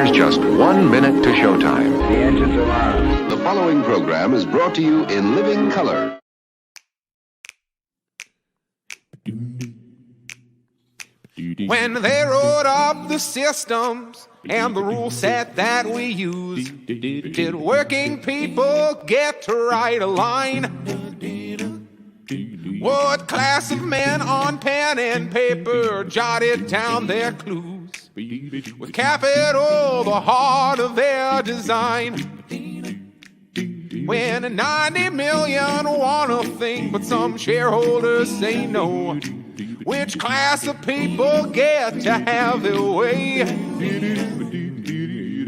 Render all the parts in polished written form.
There's just 1 minute to showtime. The engines are on. The following program is brought to you in living color. When they wrote up the systems and the rule set that we use, did working people get to write a line? What class of men on pen and paper jotted down their clues? With capital, the heart of their design. When 90 million want a thing, but some shareholders say no. Which class of people get to have their way?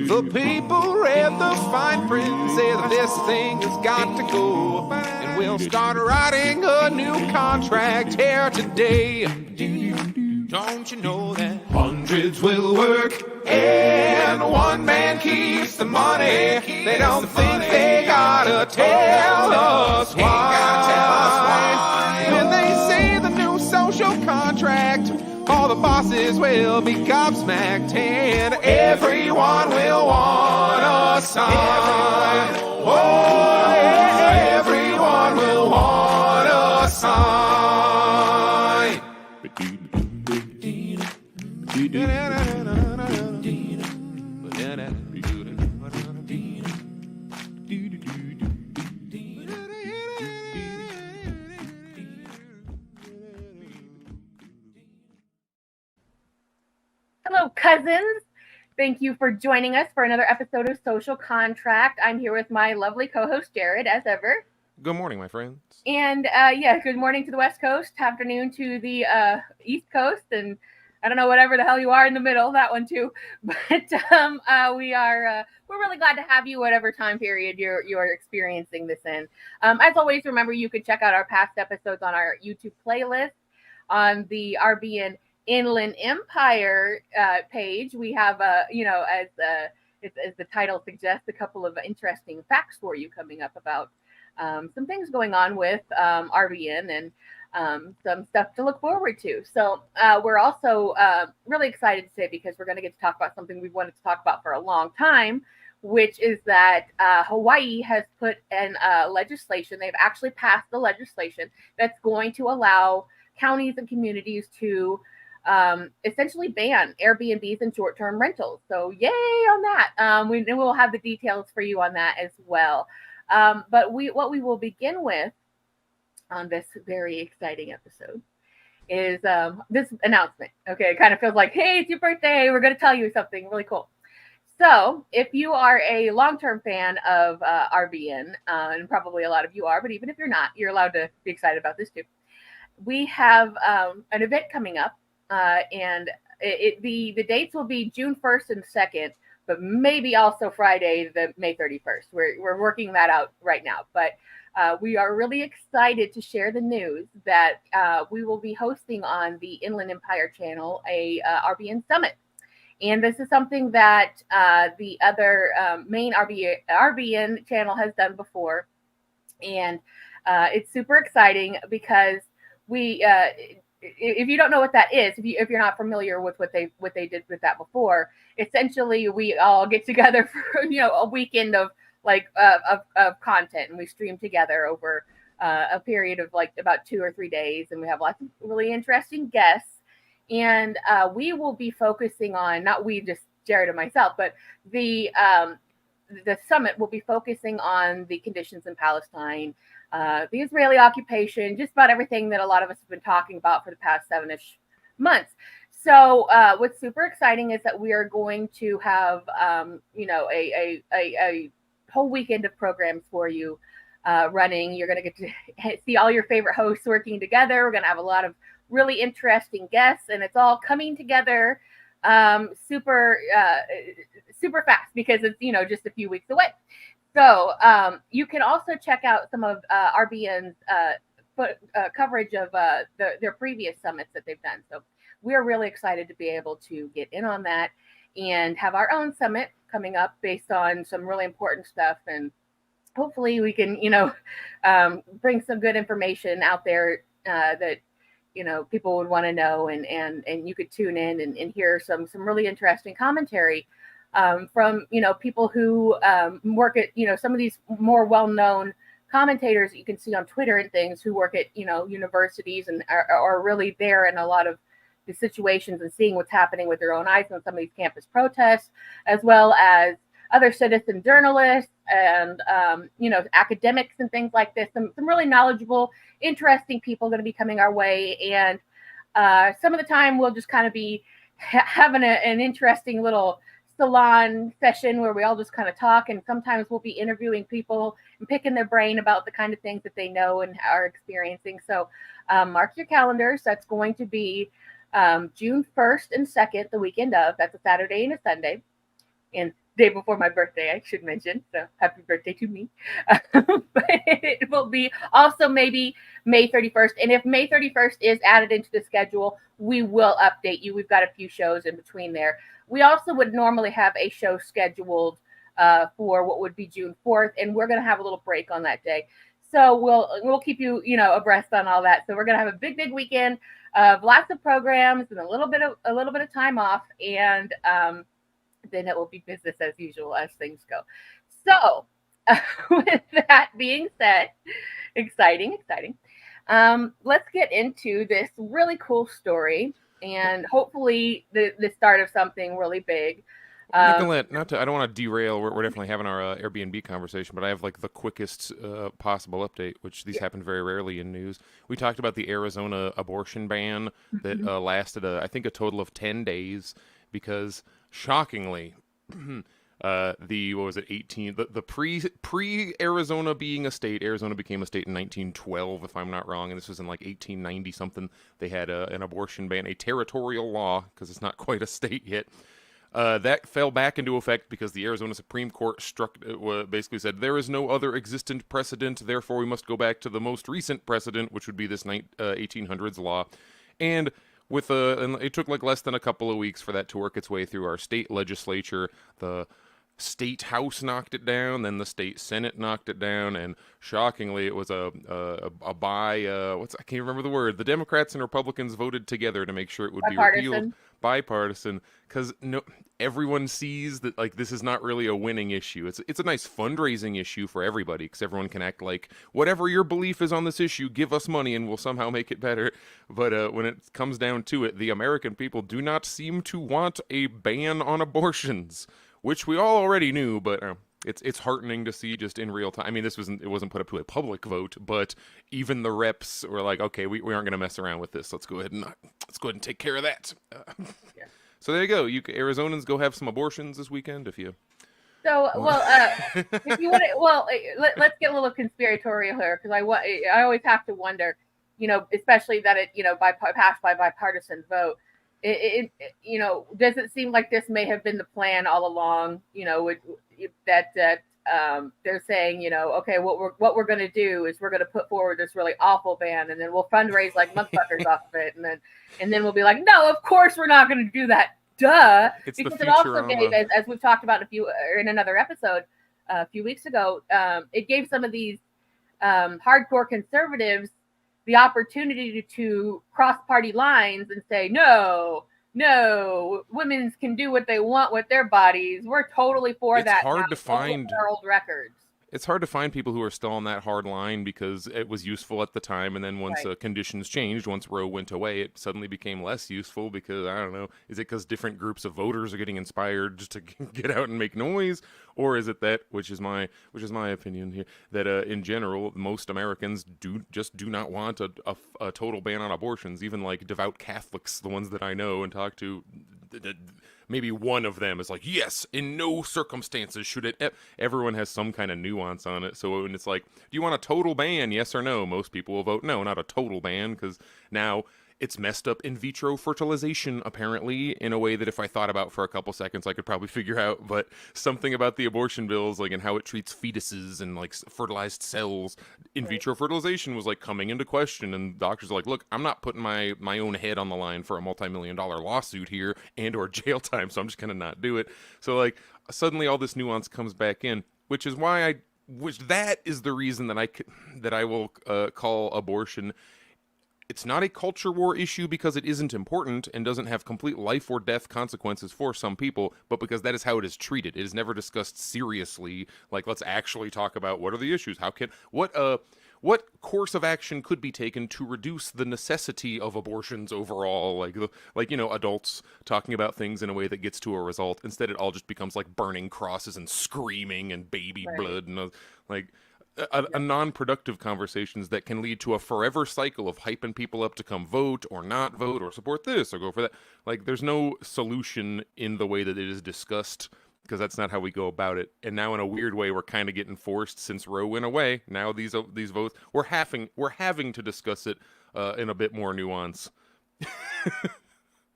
The people read the fine print, say that this thing has got to go, and we'll start writing a new contract here today. Don't you know that hundreds will work and one man keeps the money? They don't think they gotta tell us why. When they say the new social contract, all the bosses will be gobsmacked and everyone will want a sign. Oh, yeah, everyone will want a sign. Hello, cousins. Thank you for joining us for another episode of Social Contract. I'm here with my lovely co-host, Jared, as ever. Good morning, my friends. And good morning to the West Coast, afternoon to the East Coast, and I don't know, whatever the hell you are in the middle, that one too. But we're really glad to have you, whatever time period you're experiencing this in. As always, remember you can check out our past episodes on our YouTube playlist on the RBN Inland Empire page. We have, as the title suggests, a couple of interesting facts for you coming up about some things going on with RBN and some stuff to look forward to. So we're also really excited today because we're going to get to talk about something we've wanted to talk about for a long time, which is that Hawaii has put in legislation. They've actually passed the legislation that's going to allow counties and communities to essentially ban Airbnbs and short-term rentals. So yay on that. We'll have the details for you on that as well. But what we will begin with on this very exciting episode is this announcement. Okay, it kind of feels like, hey, it's your birthday. We're going to tell you something really cool. So if you are a long-term fan of RBN, and probably a lot of you are, but even if you're not, you're allowed to be excited about this too. We have an event coming up. And the dates will be June 1st and 2nd, but maybe also Friday, the May 31st. We're working that out right now. But we are really excited to share the news that we will be hosting on the Inland Empire channel a RBN Summit. And this is something that the other main RBN channel has done before. And it's super exciting because if you don't know what that is, if you're not familiar with what they did with that before, essentially we all get together for a weekend of of content, and we stream together over a period of about 2 or 3 days, and we have lots of really interesting guests, and we will be focusing on, not we, just Jared and myself, but the summit will be focusing on the conditions in Palestine, the Israeli occupation, just about everything that a lot of us have been talking about for the past 7-ish months. So what's super exciting is that we are going to have, a whole weekend of programs for you running. You're going to get to see all your favorite hosts working together. We're going to have a lot of really interesting guests, and it's all coming together super fast because it's, just a few weeks away. So you can also check out some of RBN's coverage of their previous summits that they've done. So we're really excited to be able to get in on that and have our own summit coming up based on some really important stuff. And hopefully we can, bring some good information out there that, people would want to know, and you could tune in and hear some really interesting commentary from people who work at some of these more well-known commentators that you can see on Twitter and things who work at universities and are really there in a lot of the situations and seeing what's happening with their own eyes on some of these campus protests, as well as other citizen journalists and academics and things like this. Some really knowledgeable, interesting people going to be coming our way, and some of the time we'll just kind of be having an interesting little salon session where we all just kind of talk, and sometimes we'll be interviewing people and picking their brain about the kind of things that they know and are experiencing. So mark your calendars. That's going to be June 1st and 2nd, the weekend of. That's a Saturday and a Sunday, and day before my birthday, I should mention. So happy birthday to me. But it will be also maybe May 31st. And if May 31st is added into the schedule, we will update you. We've got a few shows in between there. We also would normally have a show scheduled for what would be June 4th, and we're going to have a little break on that day. So we'll keep you abreast on all that. So we're going to have a big weekend of lots of programs and a little bit of time off, and then it will be business as usual as things go. So with that being said, exciting. Let's get into this really cool story and hopefully the start of something really big. Nicolette, I don't want to derail. We're definitely having our Airbnb conversation, but I have like the quickest possible update, which these happen very rarely in news. We talked about the Arizona abortion ban that lasted, I think, a total of 10 days because, shockingly, the pre-Arizona being a state, Arizona became a state in 1912, if I'm not wrong, and this was in like 1890 something. They had an abortion ban, a territorial law, because it's not quite a state yet. That fell back into effect because the Arizona Supreme Court basically said there is no other existent precedent, therefore we must go back to the most recent precedent, which would be this 1800s law. And and it took like less than a couple of weeks for that to work its way through our state legislature. The state house knocked it down, then the state senate knocked it down, and shockingly it was I can't remember the word. The Democrats and Republicans voted together to make sure it would be repealed. Bipartisan, because everyone sees that like this is not really a winning issue. It's a nice fundraising issue for everybody because everyone can act like whatever your belief is on this issue, give us money and we'll somehow make it better. But when it comes down to it, the American people do not seem to want a ban on abortions, which we all already knew, but it's heartening to see just in real time. I mean, it wasn't put up to a public vote, but even the reps were like, okay, we aren't going to mess around with this. Let's go ahead and take care of that. So there you go. You Arizonans go have some abortions this weekend if you. So if you want to, let's get a little conspiratorial here because I always have to wonder, especially that it passed by bipartisan vote. It does it seem like this may have been the plan all along? That they're saying, okay, what we're going to do is we're going to put forward this really awful ban, and then we'll fundraise like motherfuckers off of it, and then we'll be like, no, of course we're not going to do that. Duh, it's because it also gave, as we've talked about in another episode a few weeks ago, it gave some of these hardcore conservatives the opportunity to cross party lines and say, no, women can do what they want with their bodies. We're totally for that. It's hard to find our old records. It's hard to find people who are still on that hard line because it was useful at the time, and then once conditions changed, once Roe went away, it suddenly became less useful because, I don't know, is it because different groups of voters are getting inspired just to get out and make noise? Or is it that, which is my opinion here, that in general, most Americans do not want a total ban on abortions. Even like devout Catholics, the ones that I know and talk to, maybe one of them is like, yes, in no circumstances should it. Everyone has some kind of nuance on it. So when it's like, do you want a total ban, yes or no? Most people will vote no, not a total ban, because now it's messed up in vitro fertilization, apparently, in a way that if I thought about for a couple seconds, I could probably figure out. But something about the abortion bills, like, and how it treats fetuses and, like, fertilized cells, in vitro fertilization was, like, coming into question. And doctors are like, look, I'm not putting my own head on the line for a multi-million-dollar lawsuit here and or jail time, so I'm just going to not do it. So, like, suddenly all this nuance comes back in, which is why that is the reason that I will call abortion it's not a culture war issue because it isn't important and doesn't have complete life or death consequences for some people, but because that is how it is treated. It is never discussed seriously. Like, let's actually talk about what are the issues. What course of action could be taken to reduce the necessity of abortions overall? Like adults talking about things in a way that gets to a result. Instead, it all just becomes like burning crosses and screaming and baby blood and a non-productive conversations that can lead to a forever cycle of hyping people up to come vote or not vote or support this or go for that. Like, there's no solution in the way that it is discussed, because that's not how we go about it. And now, in a weird way, we're kind of getting forced, since Roe went away. Now these votes, we're having to discuss it in a bit more nuance.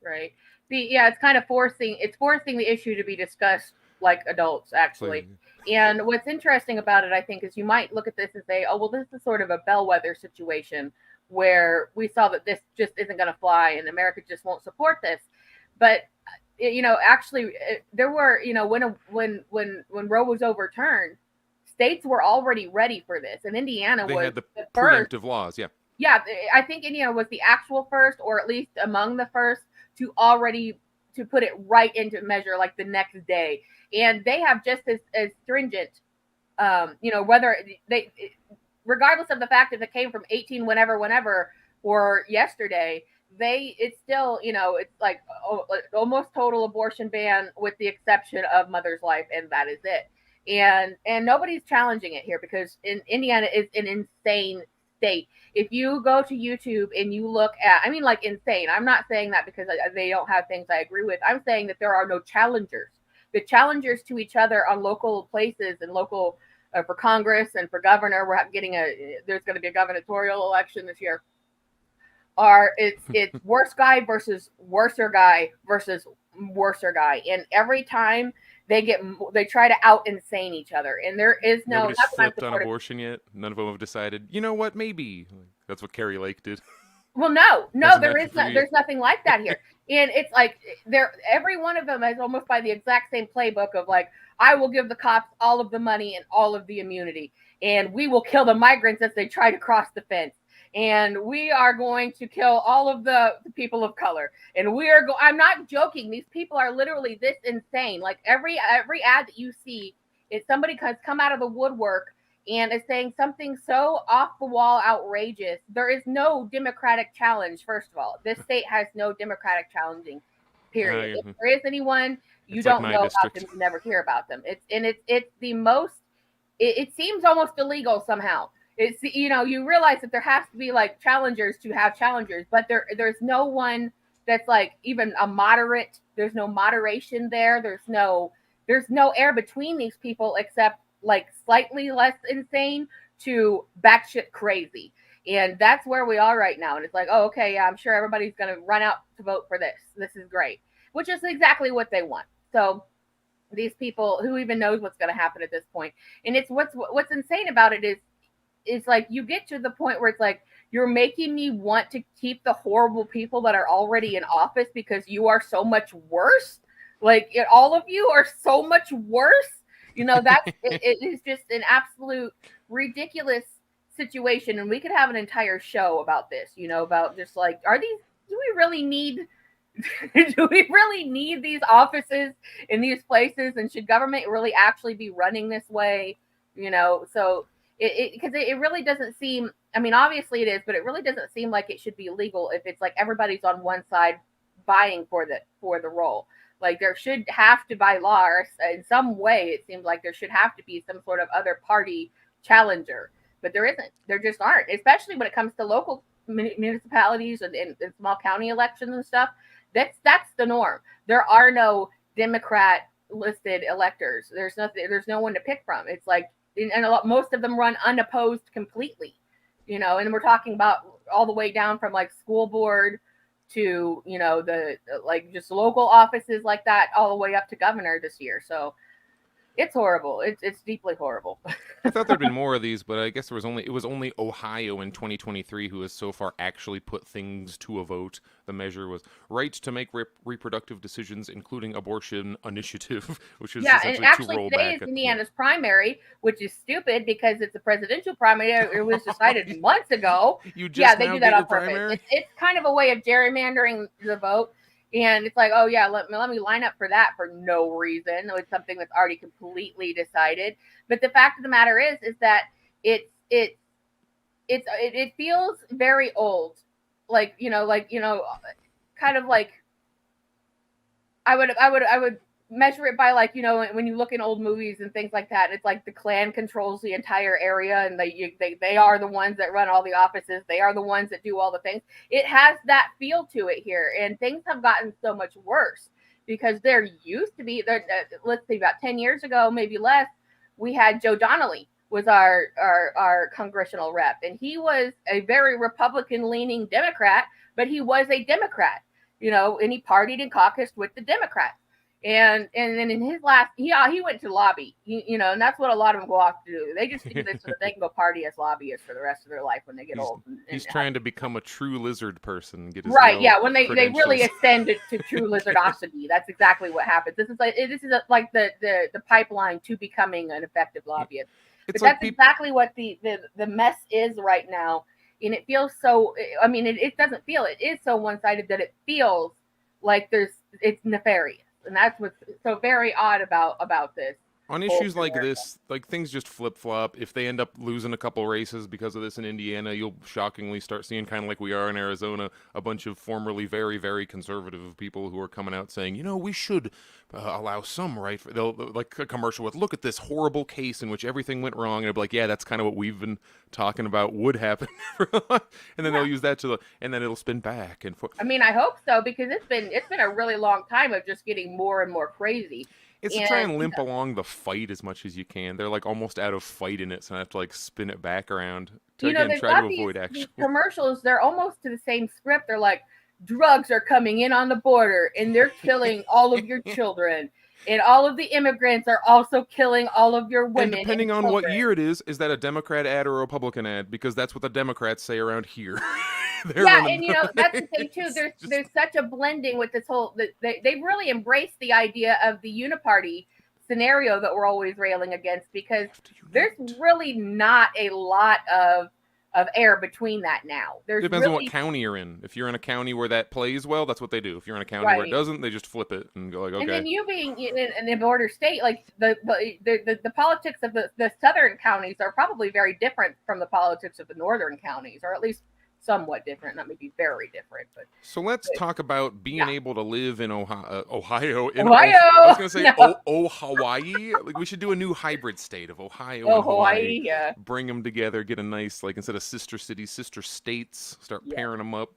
Right. It's kind of forcing the issue to be discussed like adults, actually. And what's interesting about it, I think, is you might look at this and say, oh, well, this is sort of a bellwether situation where we saw that this just isn't going to fly and America just won't support this. But, actually, there were, when Roe was overturned, states were already ready for this. And Indiana was the first. Preemptive laws, yeah. Yeah, I think Indiana was the actual first, or at least among the first, to put it right into measure like the next day. And they have just as stringent, whether regardless of the fact if it came from 18 whenever or yesterday, it's still, it's like almost total abortion ban with the exception of mother's life, and that is it. And nobody's challenging it here because Indiana is an insane state. If you go to YouTube and you look at, insane. I'm not saying that because they don't have things I agree with. I'm saying that there are no challengers. The challengers to each other on local places and local for Congress and for governor, there's going to be a gubernatorial election this year. It's worse guy versus worser guy versus worser guy, and every time they try to out insane each other, and there is nobody's flipped on abortion yet. None of them have decided, you know what, maybe that's what Carrie Lake did. Well, no, there's nothing like that here. And it's like every one of them is almost by the exact same playbook of like, I will give the cops all of the money and all of the immunity, and we will kill the migrants as they try to cross the fence. And we are going to kill all of the people of color. And I'm not joking. These people are literally this insane. Like every ad that you see is somebody has come out of the woodwork and is saying something so off the wall outrageous. There is no Democratic challenge. First of all, this state has no Democratic challenging, period. If there is anyone, you don't know about them, you never hear about them. It's the most, it seems almost illegal somehow. It's, you realize that there has to be like challengers to have challengers, but there's no one that's like even a moderate. There's no moderation there. There's no air between these people except like slightly less insane to batshit crazy. And that's where we are right now. And it's like, oh, okay, yeah, I'm sure everybody's going to run out to vote for this. This is great, which is exactly what they want. So these people, who even knows what's going to happen at this point? And it's what's insane about it is, it's like you get to the point where it's like, you're making me want to keep the horrible people that are already in office because you are so much worse. Like all of you are so much worse. That's it is just an absolute ridiculous situation. And we could have an entire show about this, about just like, do we really need these offices in these places? And should government really actually be running this way? So because it really doesn't seem, obviously it is, but it really doesn't seem like it should be legal if it's like everybody's on one side vying for the role. Like there should have to, by law, or in some way, it seems like there should have to be some sort of other party challenger, but there isn't. There just aren't, especially when it comes to local municipalities and small county elections and stuff. That's the norm. There are no Democrat listed electors. There's no one to pick from. It's like, and most of them run unopposed completely, and we're talking about all the way down from like school board to, the like just local offices like that, all the way up to governor this year. So It's horrible. It's deeply horrible. I thought there'd been more of these, but I guess it was only Ohio in 2023 who has so far actually put things to a vote. The measure was right to make reproductive decisions, including abortion initiative, which is Yeah, and essentially to actually roll today back. is Indiana's primary, which is stupid because it's a presidential primary. It was decided months ago. You just Yeah, they now do get that on your purpose. primary? It's kind of a way of gerrymandering the vote. And it's like, oh yeah, let me line up for that for no reason. It's something that's already completely decided. But the fact of the matter is that it feels very old, like kind of like I would measure it by, like, when you look in old movies and things like that, it's like the Klan controls the entire area and they are the ones that run all the offices. They are the ones that do all the things. It has that feel to it here, and things have gotten so much worse because there used to be, let's see, about 10 years ago, maybe less, we had Joe Donnelly was our congressional rep, and he was a very Republican-leaning Democrat, but he was a Democrat, and he partied and caucused with the Democrats. And then in his last, he went to lobby, and that's what a lot of them go off to do. They just do this so that they can go party as lobbyists for the rest of their life when they get old. He's trying to become a true lizard person. Get his right, yeah. When they really credentials. ascend to true lizardosity, that's exactly what happens. This is like the pipeline to becoming an effective lobbyist. It's But like that's exactly what the mess is right now, and it feels so. I mean, it doesn't feel. It is so one-sided that it feels like it's nefarious. And that's what's so very odd about this. On issues like this, like things just flip-flop. If they end up losing a couple races because of this in Indiana, you'll shockingly start seeing, kind of like we are in Arizona, a bunch of formerly very, very conservative people who are coming out saying, we should allow some right. They'll like a commercial with, look at this horrible case in which everything went wrong. And it'll be like, yeah, that's kind of what we've been talking about would happen. And then they'll use that and then it'll spin back and forth. I mean, I hope so, because it's been a really long time of just getting more and more crazy. It's to try and limp along the fight as much as you can. They're like almost out of fight in it, so I have to like spin it back around to try to avoid action. These commercials, they're almost to the same script. They're like, drugs are coming in on the border and they're killing all of your children. And all of the immigrants are also killing all of your women. And depending on what year it is that a Democrat ad or a Republican ad? Because that's what the Democrats say around here. Yeah, and that's the thing too. There's such a blending with this whole. They've really embraced the idea of the uniparty scenario that we're always railing against, because there's really not a lot of air between that now. It depends on what county you're in. If you're in a county where that plays well, that's what they do. If you're in a county where it doesn't, they just flip it and go like, okay. And then you being in a border state, like the politics of the southern counties are probably very different from the politics of the northern counties, or at least somewhat different, not maybe very different. But so let's talk about being able to live in Ohio. Ohio. I was going to say Hawaii. Like, we should do a new hybrid state of Ohio and Hawaii. Yeah. Bring them together, get a nice, like, instead of sister cities, sister states, start pairing them up.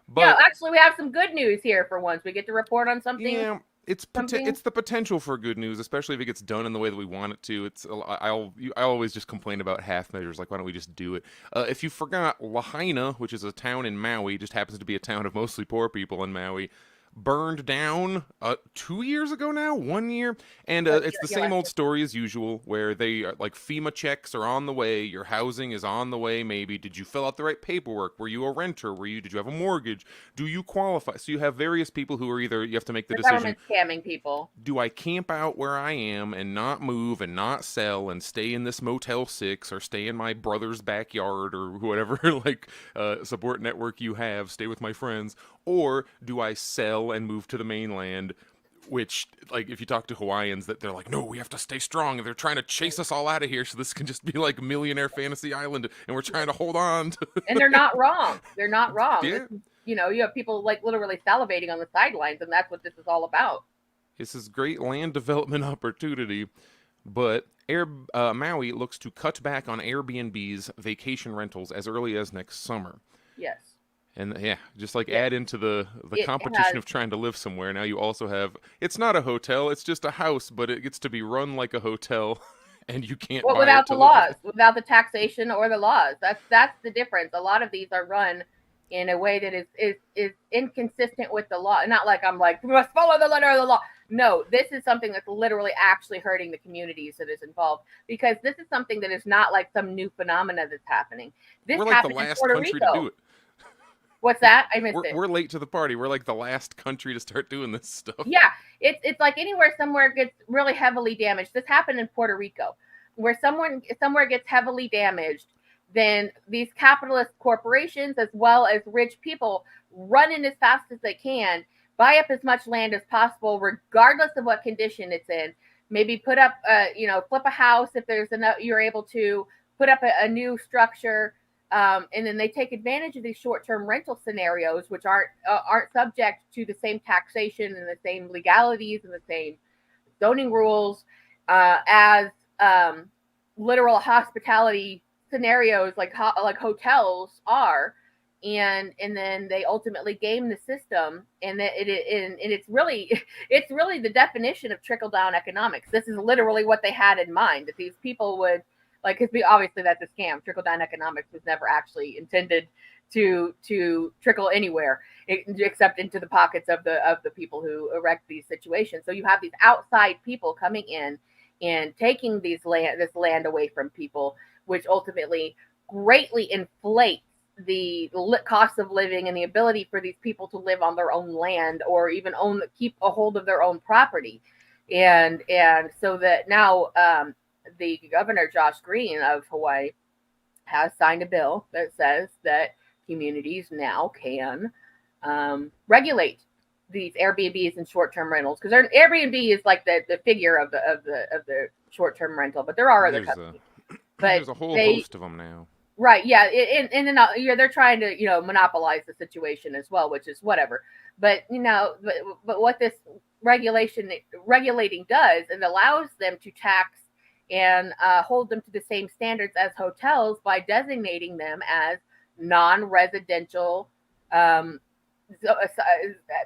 But actually, we have some good news here for once. We get to report on something. Yeah. It's the potential for good news, especially if it gets done in the way that we want it to. I always just complain about half measures, like, why don't we just do it? If you forgot, Lahaina, which is a town in Maui, just happens to be a town of mostly poor people in Maui, burned down 2 years ago now, 1 year, and it's the same old story as usual, where they are like, FEMA checks are on the way, your housing is on the way. Maybe did you fill out the right paperwork? Were you a renter? Did you have a mortgage? Do you qualify? So you have various people who are either, you have to make the decision, scamming people. Do I camp out where I am and not move and not sell and stay in this Motel 6 or stay in my brother's backyard or whatever like support network you have, stay with my friends, or do I sell and move to the mainland? Which, like, if you talk to Hawaiians, that they're like, no, we have to stay strong, and they're trying to chase us all out of here, so this can just be like Millionaire Fantasy Island, and we're trying to hold on to. And they're not wrong. They're not wrong. Yeah. You have people like literally salivating on the sidelines, and that's what this is all about. This is great land development opportunity, but Maui looks to cut back on Airbnbs vacation rentals as early as next summer. Yes. And just like add into the competition of trying to live somewhere. Now you also have, it's not a hotel, it's just a house, but it gets to be run like a hotel, and you can't. Well, without the laws, without the taxation or the laws. That's the difference. A lot of these are run in a way that is inconsistent with the law. Not like I'm like, we must follow the letter of the law. No, this is something that's literally actually hurting the communities that is involved, because this is something that is not like some new phenomena that's happening. This We're like the happened in last Puerto country Rico. to do it. What's that? I missed it. We're late to the party. We're like the last country to start doing this stuff. Yeah, it's like somewhere gets really heavily damaged. This happened in Puerto Rico, where somewhere gets heavily damaged. Then these capitalist corporations, as well as rich people, run in as fast as they can, buy up as much land as possible, regardless of what condition it's in. Maybe put up, flip a house if there's enough. You're able to put up a new structure. And then they take advantage of these short-term rental scenarios, which aren't subject to the same taxation and the same legalities and the same zoning rules as literal hospitality scenarios like hotels are, and then they ultimately game the system, and it's really the definition of trickle-down economics. This is literally what they had in mind, that these people would. Because obviously that's a scam. Trickle-down economics was never actually intended to trickle anywhere except into the pockets of the people who erect these situations. So you have these outside people coming in and taking this land away from people, which ultimately greatly inflates the cost of living and the ability for these people to live on their own land or even keep a hold of their own property, and so that now. The governor, Josh Green of Hawaii, has signed a bill that says that communities now can regulate these Airbnbs and short-term rentals, because Airbnb is like the figure of the short-term rental, but there are other companies. There's a whole host of them now. Right? Yeah, and then they're trying to monopolize the situation as well, which is whatever. But but what this regulating does, and allows them to tax and hold them to the same standards as hotels by designating them as non-residential,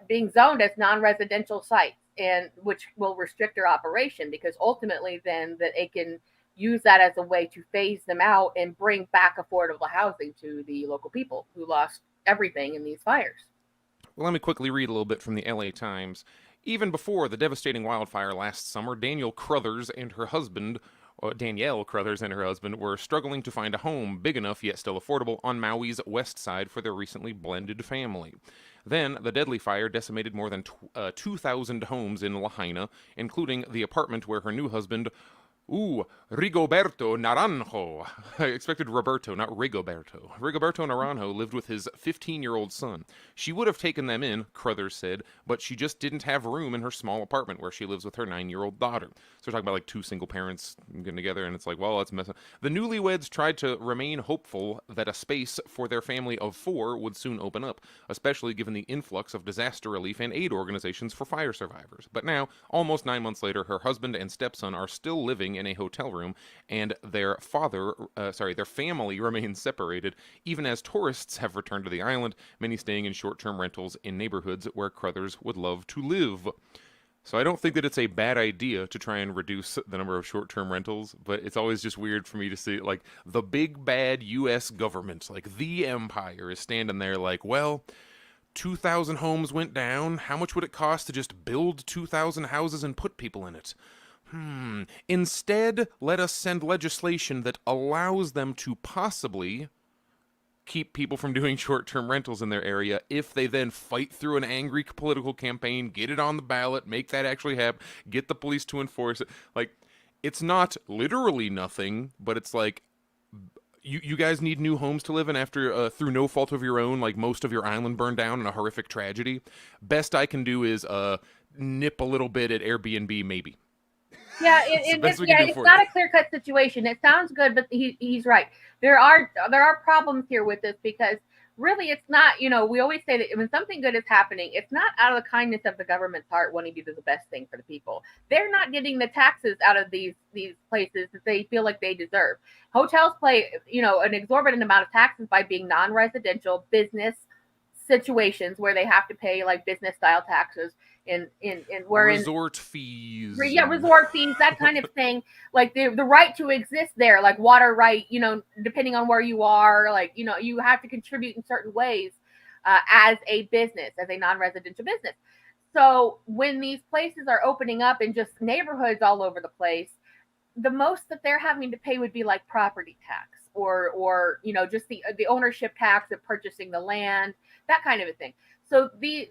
being zoned as non-residential sites, and which will restrict their operation, because ultimately then that it can use that as a way to phase them out and bring back affordable housing to the local people who lost everything in these fires. Well, let me quickly read a little bit from the LA Times. Even before the devastating wildfire last summer, Danielle Crothers and her husband, were struggling to find a home big enough yet still affordable on Maui's west side for their recently blended family. Then, the deadly fire decimated more than 2,000 homes in Lahaina, including the apartment where her new husband, Rigoberto Naranjo. I expected Roberto, not Rigoberto. Rigoberto Naranjo lived with his 15-year-old son. She would have taken them in, Crothers said, but she just didn't have room in her small apartment where she lives with her 9-year-old daughter. So we're talking about like two single parents getting together, and it's like, well, let's mess up. The newlyweds tried to remain hopeful that a space for their family of 4 would soon open up, especially given the influx of disaster relief and aid organizations for fire survivors. But now, almost 9 months later, her husband and stepson are still living in a hotel room, and their family remains separated, even as tourists have returned to the island, many staying in short-term rentals in neighborhoods where Crothers would love to live. So I don't think that it's a bad idea to try and reduce the number of short-term rentals, but it's always just weird for me to see, like, the big bad U.S. government, like the empire, is standing there like, well, 2,000 homes went down. How much would it cost to just build 2,000 houses and put people in it? Instead, let us send legislation that allows them to possibly keep people from doing short-term rentals in their area if they then fight through an angry political campaign, get it on the ballot, make that actually happen, get the police to enforce it. Like, it's not literally nothing, but it's like, you guys need new homes to live in after, through no fault of your own, like most of your island burned down in a horrific tragedy. Best I can do is nip a little bit at Airbnb, maybe. Yeah, it's not a clear-cut situation. It sounds good, but he's right. There are problems here with this, because really it's not, we always say that when something good is happening, it's not out of the kindness of the government's heart wanting to do the best thing for the people. They're not getting the taxes out of these places that they feel like they deserve. Hotels pay, an exorbitant amount of taxes by being non-residential business situations where they have to pay like business style taxes and resort fees. Yeah, resort fees, that kind of thing. Like the right to exist there, like water right, depending on where you are, like, you have to contribute in certain ways as a business, as a non-residential business. So when these places are opening up in just neighborhoods all over the place, the most that they're having to pay would be like property tax or just the ownership tax of purchasing the land, that kind of a thing. So the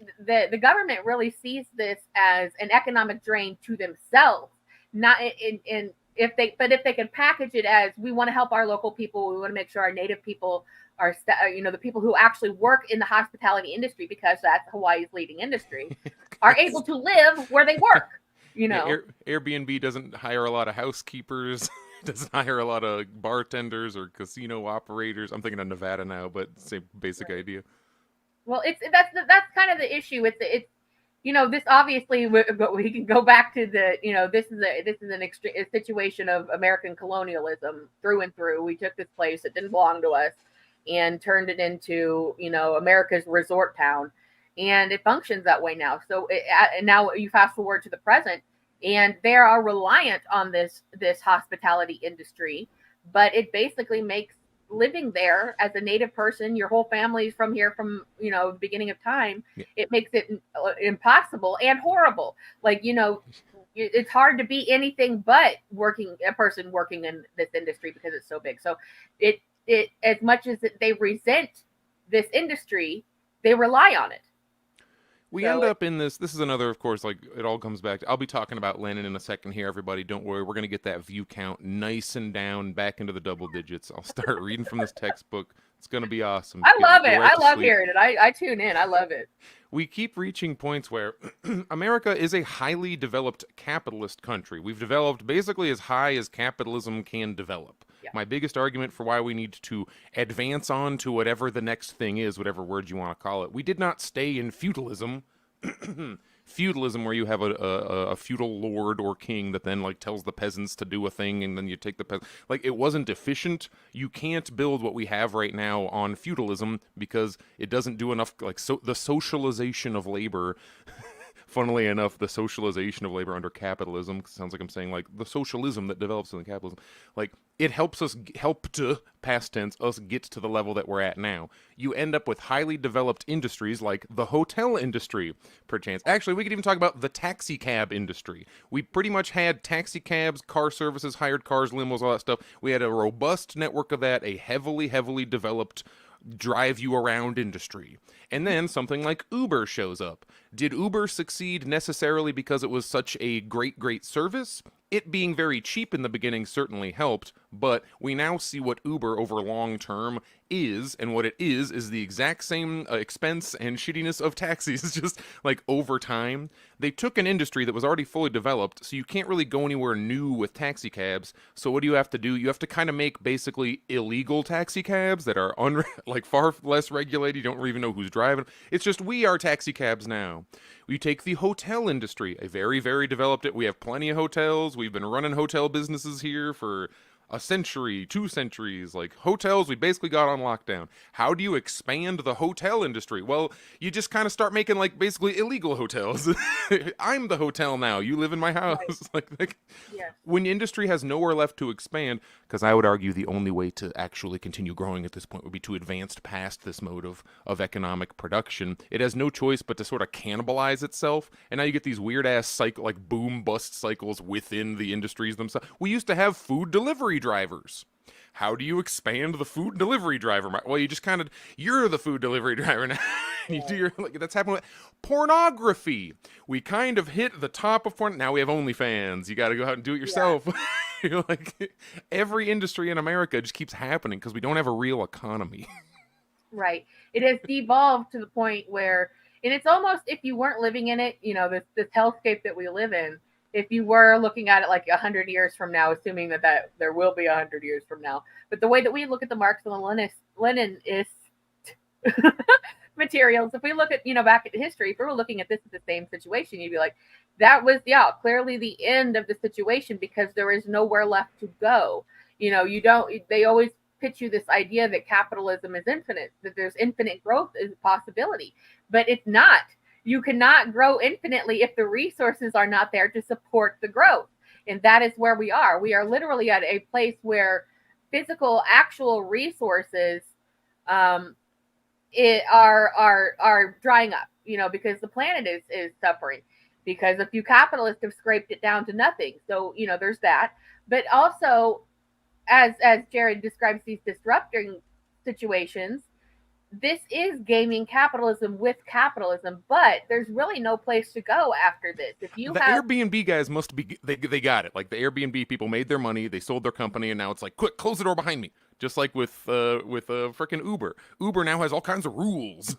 government really sees this as an economic drain to themselves, not in if they can package it as, we want to help our local people, we want to make sure our native people are the people who actually work in the hospitality industry, because that's Hawaii's leading industry, are able to live where they work. Yeah, Airbnb doesn't hire a lot of housekeepers, doesn't hire a lot of bartenders or casino operators. I'm thinking of Nevada now, but same basic idea. Well, that's kind of the issue. It's this obviously, we can go back to this is a situation of American colonialism through and through. We took this place that didn't belong to us and turned it into America's resort town, and it functions that way now. So now you fast forward to the present, and they are reliant on this hospitality industry, but it basically makes living there as a native person, your whole family's from here from the beginning of time. Yeah. It makes it impossible and horrible. Like it's hard to be anything but a person working in this industry because it's so big. So it as much as they resent this industry, they rely on it. We end up in this is another, of course, like it all comes back to, I'll be talking about Lenin in a second here, everybody. Don't worry. We're going to get that view count nice and down back into the double digits. I'll start reading from this textbook. It's going to be awesome. I love it. I love hearing it. I tune in. I love it. We keep reaching points where America is a highly developed capitalist country. We've developed basically as high as capitalism can develop. Yeah. My biggest argument for why we need to advance on to whatever the next thing is, whatever word you want to call it. We did not stay in feudalism. Feudalism, where you have a feudal lord or king that then like tells the peasants to do a thing, and then you take the peasants. Like, it wasn't efficient. You can't build what we have right now on feudalism because it doesn't do enough. Like, so the socialization of labor. Funnily enough, the socialization of labor under capitalism, sounds like I'm saying like the socialism that develops in the capitalism, like it helps us past tense, us get to the level that we're at now. You end up with highly developed industries like the hotel industry, perchance. Actually, we could even talk about the taxi cab industry. We pretty much had taxi cabs, car services, hired cars, limos, all that stuff. We had a robust network of that, a heavily developed drive you around industry. And then something like Uber shows up. Did Uber succeed necessarily because it was such a great service? It being very cheap in the beginning certainly helped, but we now see what Uber over long term is, and what it is the exact same expense and shittiness of taxis, just like over time. They took an industry that was already fully developed, so you can't really go anywhere new with taxi cabs. So what do? You have to kind of make basically illegal taxi cabs that are like far less regulated. You don't even know who's driving. It's just, we are taxi cabs now. We take the hotel industry, a very developed it. We have plenty of hotels. We've been running hotel businesses here for a century, 2 centuries. Like, hotels, we basically got on lockdown. How do you expand the hotel industry? Well, you just kind of start making like basically illegal hotels. I'm the hotel now. You live in my house. Right. like yes. When industry has nowhere left to expand, because I would argue the only way to actually continue growing at this point would be to advance past this mode of economic production. It has no choice but to sort of cannibalize itself. And now you get these weird ass like boom bust cycles within the industries themselves. We used to have food delivery drivers. How do you expand the food delivery driver? Well, you just kind of, you're the food delivery driver now. You do your, like, that's happening with pornography. We kind of hit the top of porn. Now we have OnlyFans. You got to go out and do it yourself. Yeah. Like, every industry in America just keeps happening because we don't have a real economy. Right. It has devolved to the point where, and it's almost, if you weren't living in it, this hellscape that we live in, if you were looking at it like 100 years from now, assuming that there will be 100 years from now, but the way that we look at the Marx and the Leninist materials, if we look at, back at history, if we were looking at this as the same situation, you'd be like, that was, clearly the end of the situation because there is nowhere left to go. They always pitch you this idea that capitalism is infinite, that there's infinite growth is a possibility, but it's not. You cannot grow infinitely if the resources are not there to support the growth. And that is where we are. We are literally at a place where physical, actual resources are drying up, because the planet is suffering because a few capitalists have scraped it down to nothing. So, there's that. But also, as Jared describes these disrupting situations, this is gaming capitalism with capitalism, but there's really no place to go after this. If you The have Airbnb guys must be they got it. Like the Airbnb people made their money, they sold their company, and now it's like, quick, close the door behind me. Just like with freaking Uber. Uber now has all kinds of rules.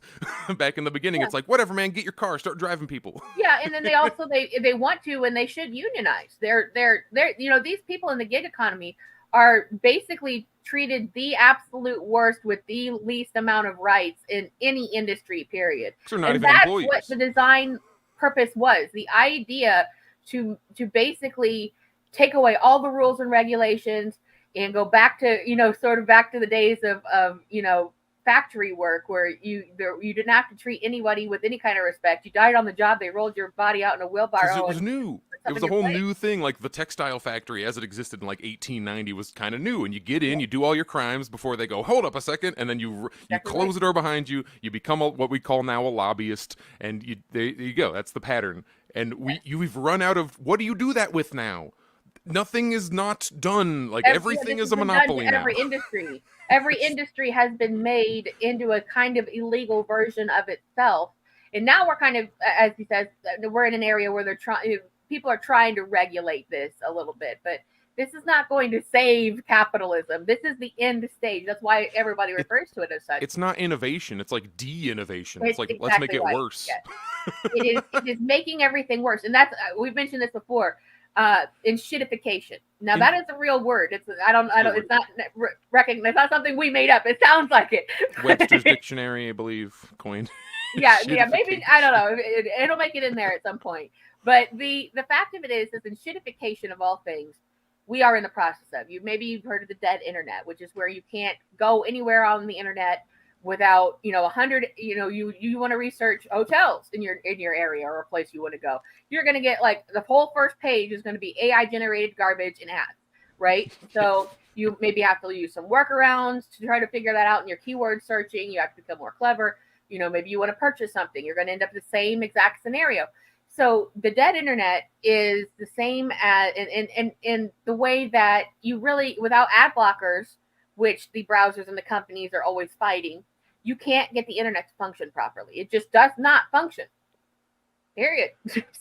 Back in the beginning, it's like, whatever, man, get your car, start driving people. Yeah, and then they also they want to, and they should unionize. They're these people in the gig economy are basically treated the absolute worst with the least amount of rights in any industry, period. They're not And even that's employees. what the design purpose was. The idea to basically take away all the rules and regulations and go back to, sort of back to the days of factory work where you didn't have to treat anybody with any kind of respect. You died on the job, they rolled your body out in a wheelbarrow. Because it was new. It was a whole new thing. Like the textile factory as it existed in like 1890 was kind of new. And you get in, you do all your crimes before they go, hold up a second. And then you close the door behind you. You become what we call now a lobbyist. And there you go. That's the pattern. And we've run out of, what do you do that with now? Nothing is not done. Like everything is a monopoly now. Every industry has been made into a kind of illegal version of itself. And now we're kind of, as he says, we're in an area where people are trying to regulate this a little bit, but this is not going to save capitalism. This is the end stage. That's why everybody refers to it as such. It's not innovation. It's like de-innovation. It's like, exactly, let's make it right. worse. Yes. It is making everything worse. And that's, we've mentioned this before, enshittification. Now that is a real word. It's it's not recognized. It's not something we made up. It sounds like it. Webster's dictionary, I believe, coined. Yeah, maybe, I don't know. It'll make it in there at some point. But the fact of it is enshittification of all things, we are in the process of. Maybe you've heard of the dead internet, which is where you can't go anywhere on the internet without 100. You want to research hotels in your area or a place you want to go. You're going to get like the whole first page is going to be AI generated garbage and ads, right? So you maybe have to use some workarounds to try to figure that out in your keyword searching. You have to become more clever. Maybe you want to purchase something. You're going to end up in the same exact scenario. So the dead internet is the same as in the way that you really, without ad blockers, which the browsers and the companies are always fighting, you can't get the internet to function properly. It just does not function. Period.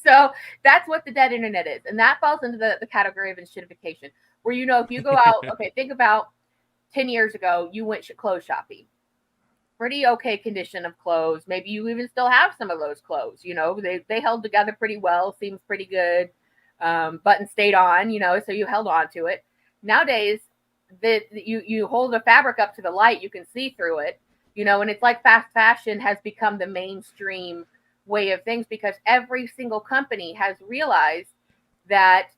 So that's what the dead internet is. And that falls into the category of enshittification, where, if you go out, okay, think about 10 years ago, you went clothes shopping. Pretty okay condition of clothes. Maybe you even still have some of those clothes. They held together pretty well. Seems pretty good. Button stayed on. So you held on to it. Nowadays, you hold the fabric up to the light, you can see through it. And it's like fast fashion has become the mainstream way of things because every single company has realized that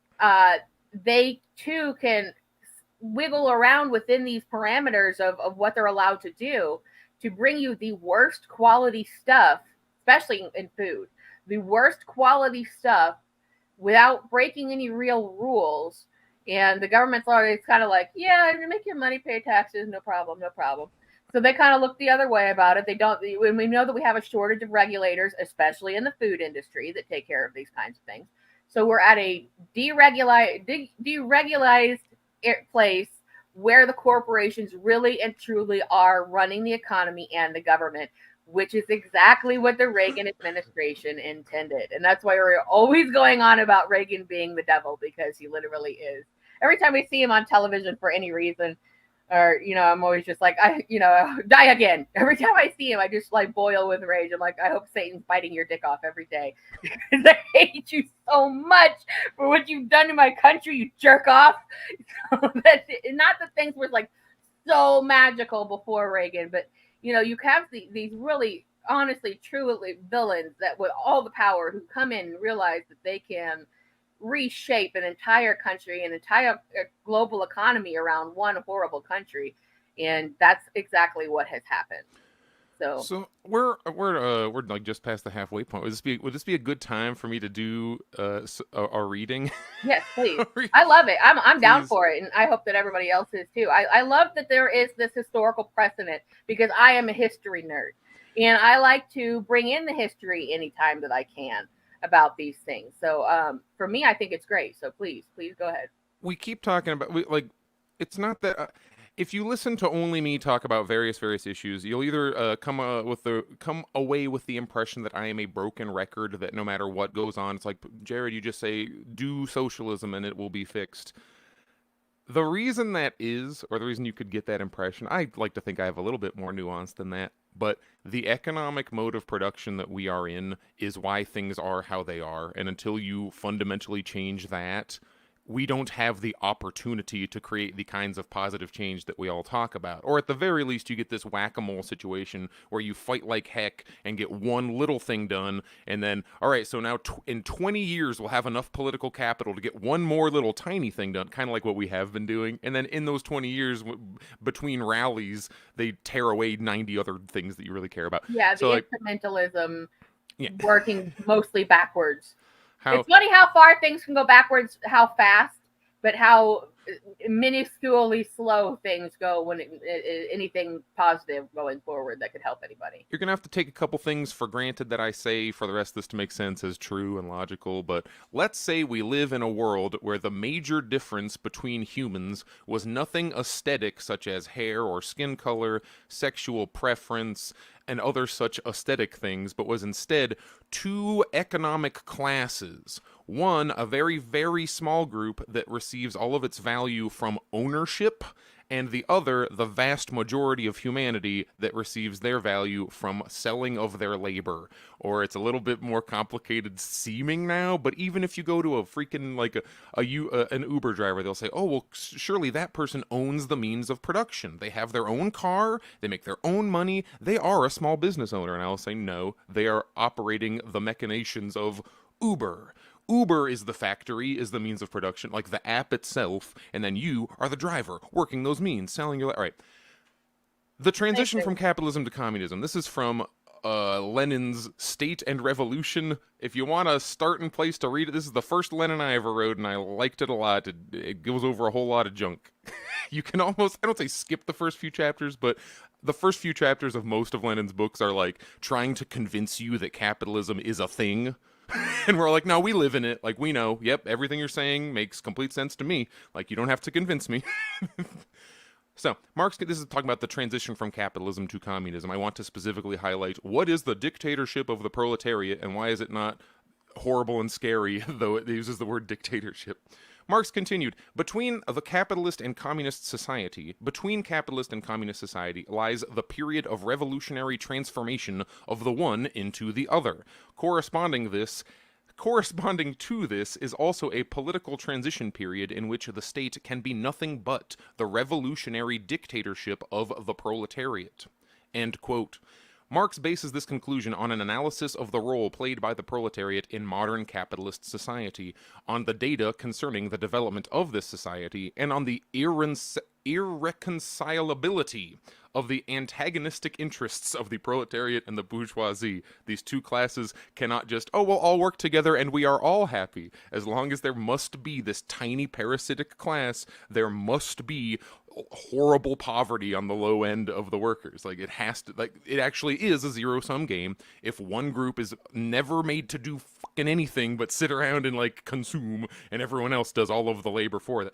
they too can wiggle around within these parameters of what they're allowed to do, to bring you the worst quality stuff, especially in food, the worst quality stuff without breaking any real rules. And the government's always kind of like, yeah, you make your money, pay taxes, no problem. So they kind of look the other way about it. They don't, when we know that we have a shortage of regulators, especially in the food industry, that take care of these kinds of things. So we're at a deregularized place where the corporations really and truly are running the economy and the government, which is exactly what the Reagan administration intended. And that's why we're always going on about Reagan being the devil, because he literally is. Every time we see him on television for any reason, or, I'm always just like, die again. Every time I see him, I just like boil with rage. I'm like, I hope Satan's biting your dick off every day because I hate you so much for what you've done to my country, you jerk off. So not that things were like so magical before Reagan, but, you have these really, honestly, truly villains that with all the power who come in and realize that they can reshape an entire country, an entire global economy around one horrible country, and that's exactly what has happened. So we're like just past the halfway point. Would this be a good time for me to do a reading? Yes, please. I love it. I'm down for it, and I hope that everybody else is too. I love that there is this historical precedent because I am a history nerd. And I like to bring in the history anytime that I can about these things. So for me, I think it's great. So please go ahead. We keep talking about it's not that if you listen to only me talk about various issues, you'll either come away with the impression that I am a broken record, that no matter what goes on, it's like, Jared, you just say do socialism and it will be fixed. The reason that is, or the reason you could get that impression, I like to think I have a little bit more nuance than that, but the economic mode of production that we are in is why things are how they are, and until you fundamentally change that, we don't have the opportunity to create the kinds of positive change that we all talk about. Or at the very least, you get this whack-a-mole situation where you fight like heck and get one little thing done, and then, all right, so now in 20 years, we'll have enough political capital to get one more little tiny thing done, kind of like what we have been doing. And then in those 20 years, between rallies, they tear away 90 other things that you really care about. Yeah, so, the incrementalism working mostly backwards. How, it's funny how far things can go backwards, how fast, but how minusculely slow things go when anything positive going forward that could help anybody. You're going to have to take a couple things for granted that I say for the rest of this to make sense as true and logical, but let's say we live in a world where the major difference between humans was nothing aesthetic such as hair or skin color, sexual preference, and other such aesthetic things, but was instead two economic classes. One, a very, very small group that receives all of its value from ownership, and the other, the vast majority of humanity that receives their value from selling of their labor. Or it's a little bit more complicated seeming now, but even if you go to a freaking, like an Uber driver, they'll say, oh, well, surely that person owns the means of production. They have their own car, they make their own money, they are a small business owner. And I'll say, no, they are operating the machinations of Uber. Uber is the factory, is the means of production, like the app itself, and then you are the driver, working those means, selling your... All right. The transition from capitalism to communism. This is from Lenin's State and Revolution. If you want a starting place to read it, this is the first Lenin I ever wrote, and I liked it a lot. It goes over a whole lot of junk. You can almost, I don't say skip the first few chapters, but the first few chapters of most of Lenin's books are like trying to convince you that capitalism is a thing. And we're like, no, we live in it. Like, we know. Yep, everything you're saying makes complete sense to me. Like, you don't have to convince me. So, Marx, this is talking about the transition from capitalism to communism. I want to specifically highlight what is the dictatorship of the proletariat and why is it not horrible and scary, though it uses the word dictatorship. Marx continued, between capitalist and communist society lies the period of revolutionary transformation of the one into the other. Corresponding to this is also a political transition period in which the state can be nothing but the revolutionary dictatorship of the proletariat. End quote. Marx bases this conclusion on an analysis of the role played by the proletariat in modern capitalist society, on the data concerning the development of this society, and on the irreconcilability of the antagonistic interests of the proletariat and the bourgeoisie. These two classes cannot just, oh, we'll all work together and we are all happy. As long as there must be this tiny parasitic class, there must be horrible poverty on the low end of the workers. Like, it has to, like, it actually is a zero-sum game. If one group is never made to do fucking anything but sit around and, like, consume, and everyone else does all of the labor for that.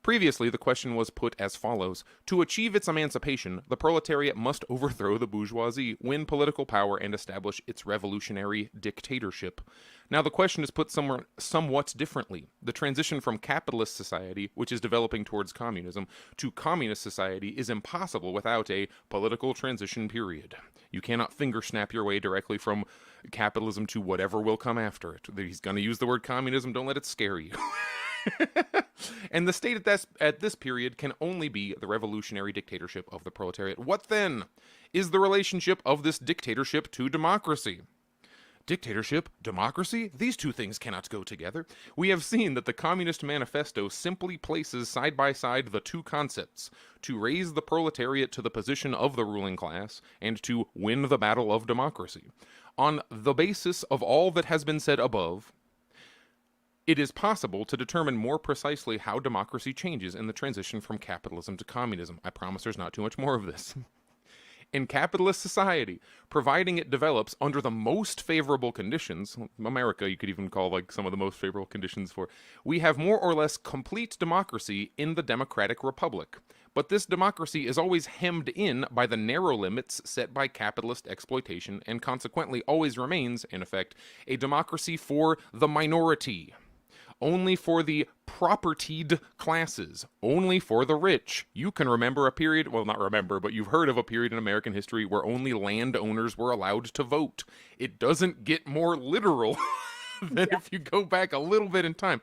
Previously, the question was put as follows. To achieve its emancipation, the proletariat must overthrow the bourgeoisie, win political power, and establish its revolutionary dictatorship. Now, the question is put somewhat differently. The transition from capitalist society, which is developing towards communism, to communist society is impossible without a political transition period. You cannot finger snap your way directly from capitalism to whatever will come after it. He's going to use the word communism. Don't let it scare you. And the state at this period can only be the revolutionary dictatorship of the proletariat. What then is the relationship of this dictatorship to democracy? Dictatorship, democracy, these two things cannot go together. We have seen that the Communist Manifesto simply places side by side the two concepts, to raise the proletariat to the position of the ruling class, and to win the battle of democracy. On the basis of all that has been said above, it is possible to determine more precisely how democracy changes in the transition from capitalism to communism. I promise there's not too much more of this. In capitalist society, providing it develops under the most favorable conditions, America you could even call like some of the most favorable conditions for, we have more or less complete democracy in the democratic republic. But this democracy is always hemmed in by the narrow limits set by capitalist exploitation and consequently always remains, in effect, a democracy for the minority. Only for the propertied classes, only for the rich. You can remember a period, well, not remember, but you've heard of a period in American history where only landowners were allowed to vote. It doesn't get more literal than if you go back a little bit in time.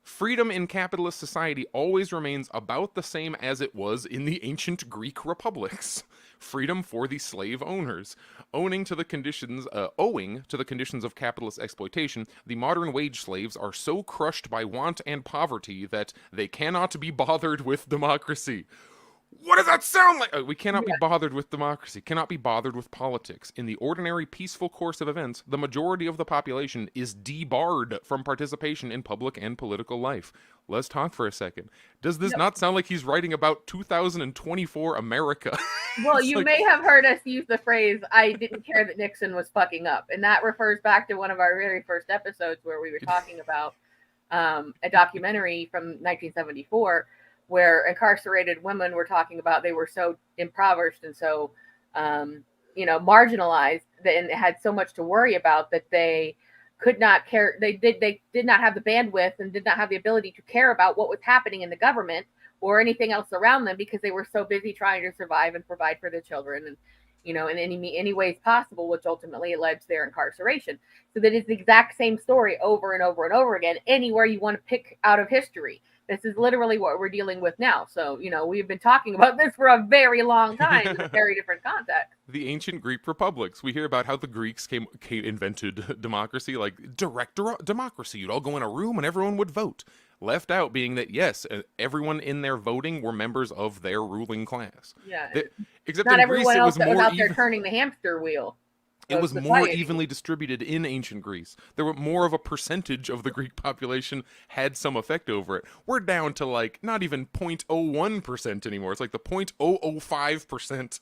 Freedom in capitalist society always remains about the same as it was in the ancient Greek republics. Freedom for the slave owners. Owing to the conditions of capitalist exploitation, the modern wage slaves are so crushed by want and poverty that they cannot be bothered with democracy. What does that sound like? We cannot be bothered with democracy, cannot be bothered with politics. In the ordinary peaceful course of events, the majority of the population is debarred from participation in public and political life. Let's talk for a second. Does this not sound like he's writing about 2024 America? Well, you may have heard us use the phrase, I didn't care that Nixon was fucking up. And that refers back to one of our very first episodes where we were talking about a documentary from 1974 where incarcerated women were talking about they were so impoverished and so, marginalized and had so much to worry about that they could not care. They did not have the bandwidth and did not have the ability to care about what was happening in the government or anything else around them because they were so busy trying to survive and provide for their children and, in any ways possible, which ultimately led to their incarceration. So that is the exact same story over and over and over again, anywhere you want to pick out of history. This is literally what we're dealing with now. So, we've been talking about this for a very long time in a very different context. The ancient Greek republics. We hear about how the Greeks invented democracy, like direct democracy. You'd all go in a room and everyone would vote. Left out being that, yes, everyone in their voting were members of their ruling class. Yeah. Except not in everyone Greece, else it was that more was out there turning the hamster wheel. It was more evenly distributed in ancient Greece. There were more of a percentage of the Greek population had some effect over it. We're down to like not even 0.01% anymore. It's like the 0.005%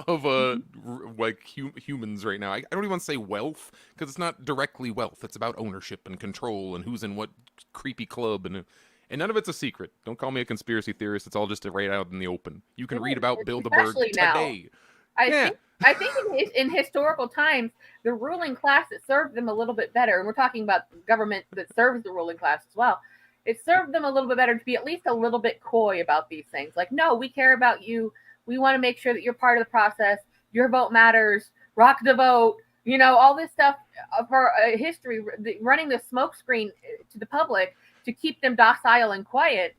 of humans right now. I don't even want to say wealth because it's not directly wealth. It's about ownership and control and who's in what creepy club and none of it's a secret. Don't call me a conspiracy theorist. It's all just right out in the open. You can read about Bilderberg today. I think in historical times, the ruling class, it served them a little bit better. And we're talking about government that serves the ruling class as well. It served them a little bit better to be at least a little bit coy about these things. Like, no, we care about you. We want to make sure that you're part of the process. Your vote matters. Rock the vote. All this stuff for history, running the smokescreen to the public to keep them docile and quiet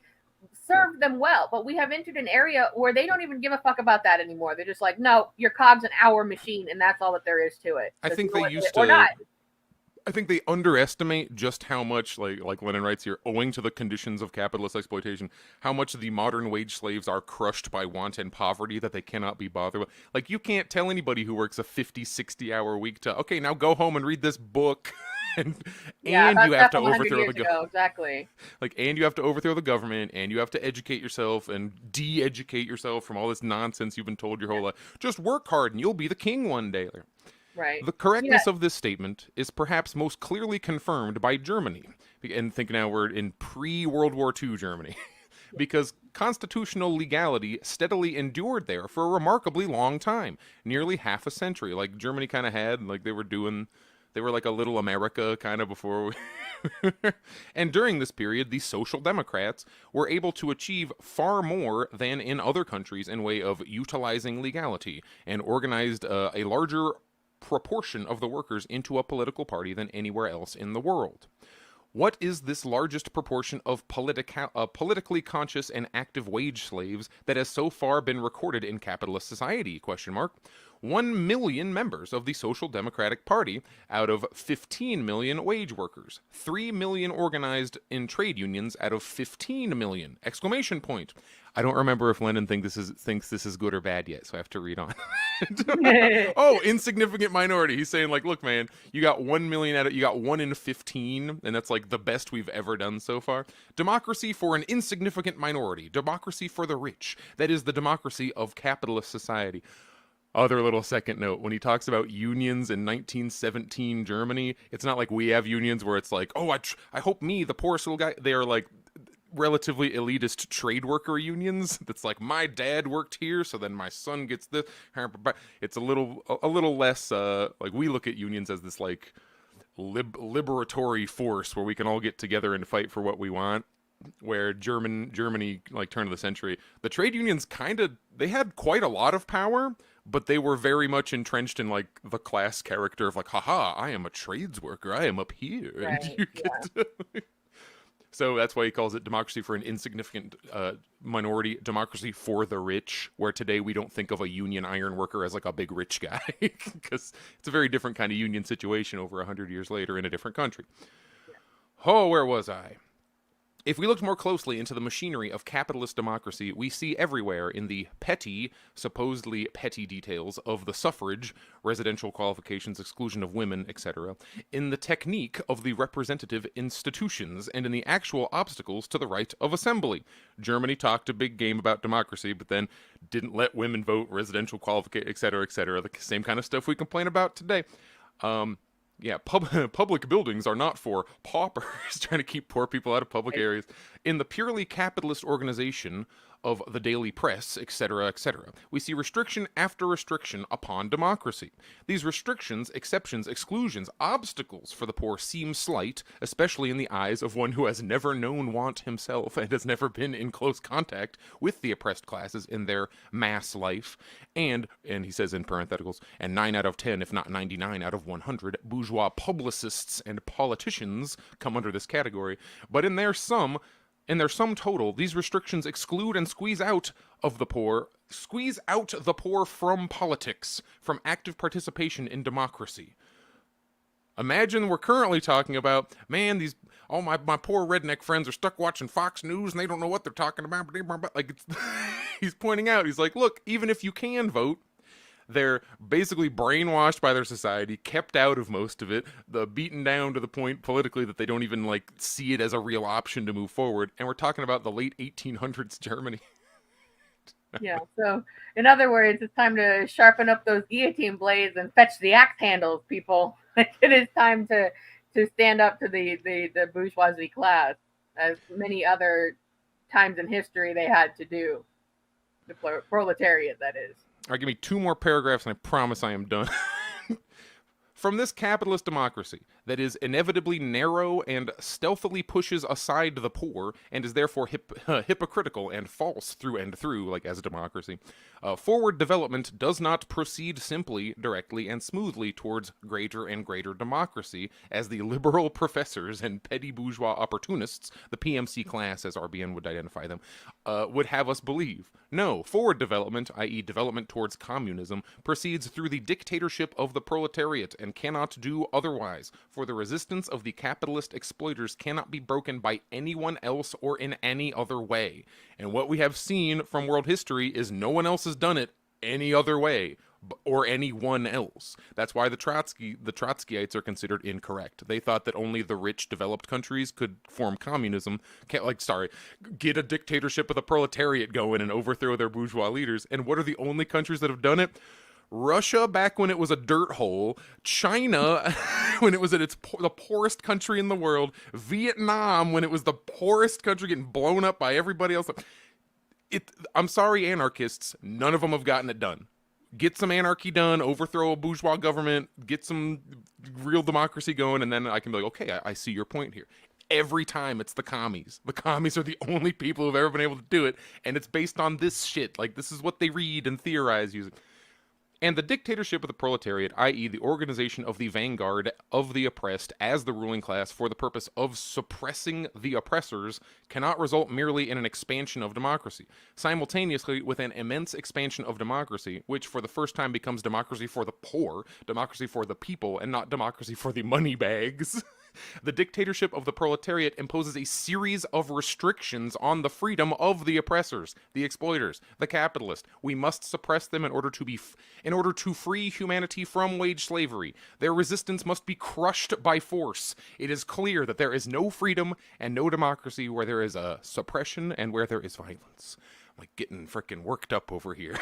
served them well, but we have entered an area where they don't even give a fuck about that anymore. They're just like, no, your cog's an hour machine, and that's all that there is to it. I think they used to. I think they underestimate just how much, like Lennon writes here, owing to the conditions of capitalist exploitation, how much the modern wage slaves are crushed by want and poverty that they cannot be bothered with. Like, you can't tell anybody who works a 50, 60-hour week to, okay, now go home and read this book. and you have to overthrow the government. Exactly. And you have to overthrow the government, and you have to educate yourself and de-educate yourself from all this nonsense you've been told your whole life. Just work hard, and you'll be the king one day. Right. The correctness of this statement is perhaps most clearly confirmed by Germany. And think now we're in pre-World War II Germany. Because constitutional legality steadily endured there for a remarkably long time. Nearly half a century. Like Germany kind of had, they were like a little America kind of before. And during this period, the Social Democrats were able to achieve far more than in other countries in way of utilizing legality and organized a larger proportion of the workers into a political party than anywhere else in the world. What is this largest proportion of politically conscious and active wage slaves that has so far been recorded in capitalist society? ? 1 million members of the Social Democratic Party out of 15 million wage workers, 3 million organized in trade unions out of 15 million! Exclamation point. I don't remember if Lennon thinks this is good or bad yet, so I have to read on. Oh, insignificant minority. He's saying, like, look, man, you got 1 million you got 1 in 15, and that's like the best we've ever done so far. Democracy for an insignificant minority. Democracy for the rich. That is the democracy of capitalist society. Other little second note, when he talks about unions in 1917 Germany, it's not like we have unions where it's like, oh, I hope me, the poorest little guy, they are like relatively elitist trade worker unions. That's like, my dad worked here, so then my son gets this. It's a little less like, we look at unions as this like liberatory force where we can all get together and fight for what we want. Where Germany, like turn of the century, the trade unions they had quite a lot of power, but they were very much entrenched in like the class character of like, haha, I am a trades worker, I am up here. Right, And you get So that's why he calls it democracy for an insignificant minority, democracy for the rich, where today we don't think of a union iron worker as like a big rich guy, because it's a very different kind of union situation over 100 years later in a different country. Oh, where was I? If we looked more closely into the machinery of capitalist democracy, we see everywhere in the supposedly petty details of the suffrage, residential qualifications, exclusion of women, etc., in the technique of the representative institutions, and in the actual obstacles to the right of assembly. Germany talked a big game about democracy, but then didn't let women vote, residential qualification, etc., the same kind of stuff we complain about today. Yeah, public buildings are not for paupers, trying to keep poor people out of public areas. In the purely capitalist organization of the daily press, etc., we see restriction after restriction upon democracy. These restrictions, exceptions, exclusions, obstacles for the poor seem slight, especially in the eyes of one who has never known want himself and has never been in close contact with the oppressed classes in their mass life. And he says in parentheticals, and 9 out of 10, if not 99 out of 100, bourgeois publicists and politicians come under this category. But in their sum total, these restrictions exclude and squeeze out the poor from politics, from active participation in democracy. Imagine we're currently talking about, man, my poor redneck friends are stuck watching Fox News and they don't know what they're talking about. Like, he's pointing out, he's like, look, even if you can vote, they're basically brainwashed by their society, kept out of most of it, beaten down to the point politically that they don't even like see it as a real option to move forward. And we're talking about the late 1800s Germany. Yeah, so in other words, it's time to sharpen up those guillotine blades and fetch the axe handles, people. It is time to stand up to the bourgeoisie class, as many other times in history they had to do. The proletariat, that is. All right, give me 2 more paragraphs and I promise I am done. From this capitalist democracy that is inevitably narrow and stealthily pushes aside the poor and is therefore hypocritical and false through and through, like as a democracy, forward development does not proceed simply, directly, and smoothly towards greater and greater democracy, as the liberal professors and petty bourgeois opportunists, the PMC class as RBN would identify them, would have us believe. No, forward development, i.e. development towards communism, proceeds through the dictatorship of the proletariat and cannot do otherwise, for the resistance of the capitalist exploiters cannot be broken by anyone else or in any other way. And what we have seen from world history is no one else has done it any other way, or anyone else. That's why the Trotskyites are considered incorrect. They thought that only the rich, developed countries could form communism, get a dictatorship with a proletariat going and overthrow their bourgeois leaders. And what are the only countries that have done it? Russia, back when it was a dirt hole. China, when it was at the poorest country in the world. Vietnam, when it was the poorest country, getting blown up by everybody else. I'm sorry, anarchists, none of them have gotten it done. Get some anarchy done, overthrow a bourgeois government, get some real democracy going, and then I can be like, okay, I see your point here. Every time it's the commies. The commies are the only people who've ever been able to do it, and it's based on this shit. Like, this is what they read and theorize using. and the dictatorship of the proletariat, i.e. the organization of the vanguard of the oppressed as the ruling class for the purpose of suppressing the oppressors, cannot result merely in an expansion of democracy, simultaneously with an immense expansion of democracy, which for the first time becomes democracy for the poor, democracy for the people, and not democracy for the money bags. The dictatorship of the proletariat imposes a series of restrictions on the freedom of the oppressors, the exploiters, the capitalists. We must suppress them in order to free humanity from wage slavery. Their resistance must be crushed by force. It is clear that there is no freedom and no democracy where there is a suppression and where there is violence. I'm like getting freaking worked up over here.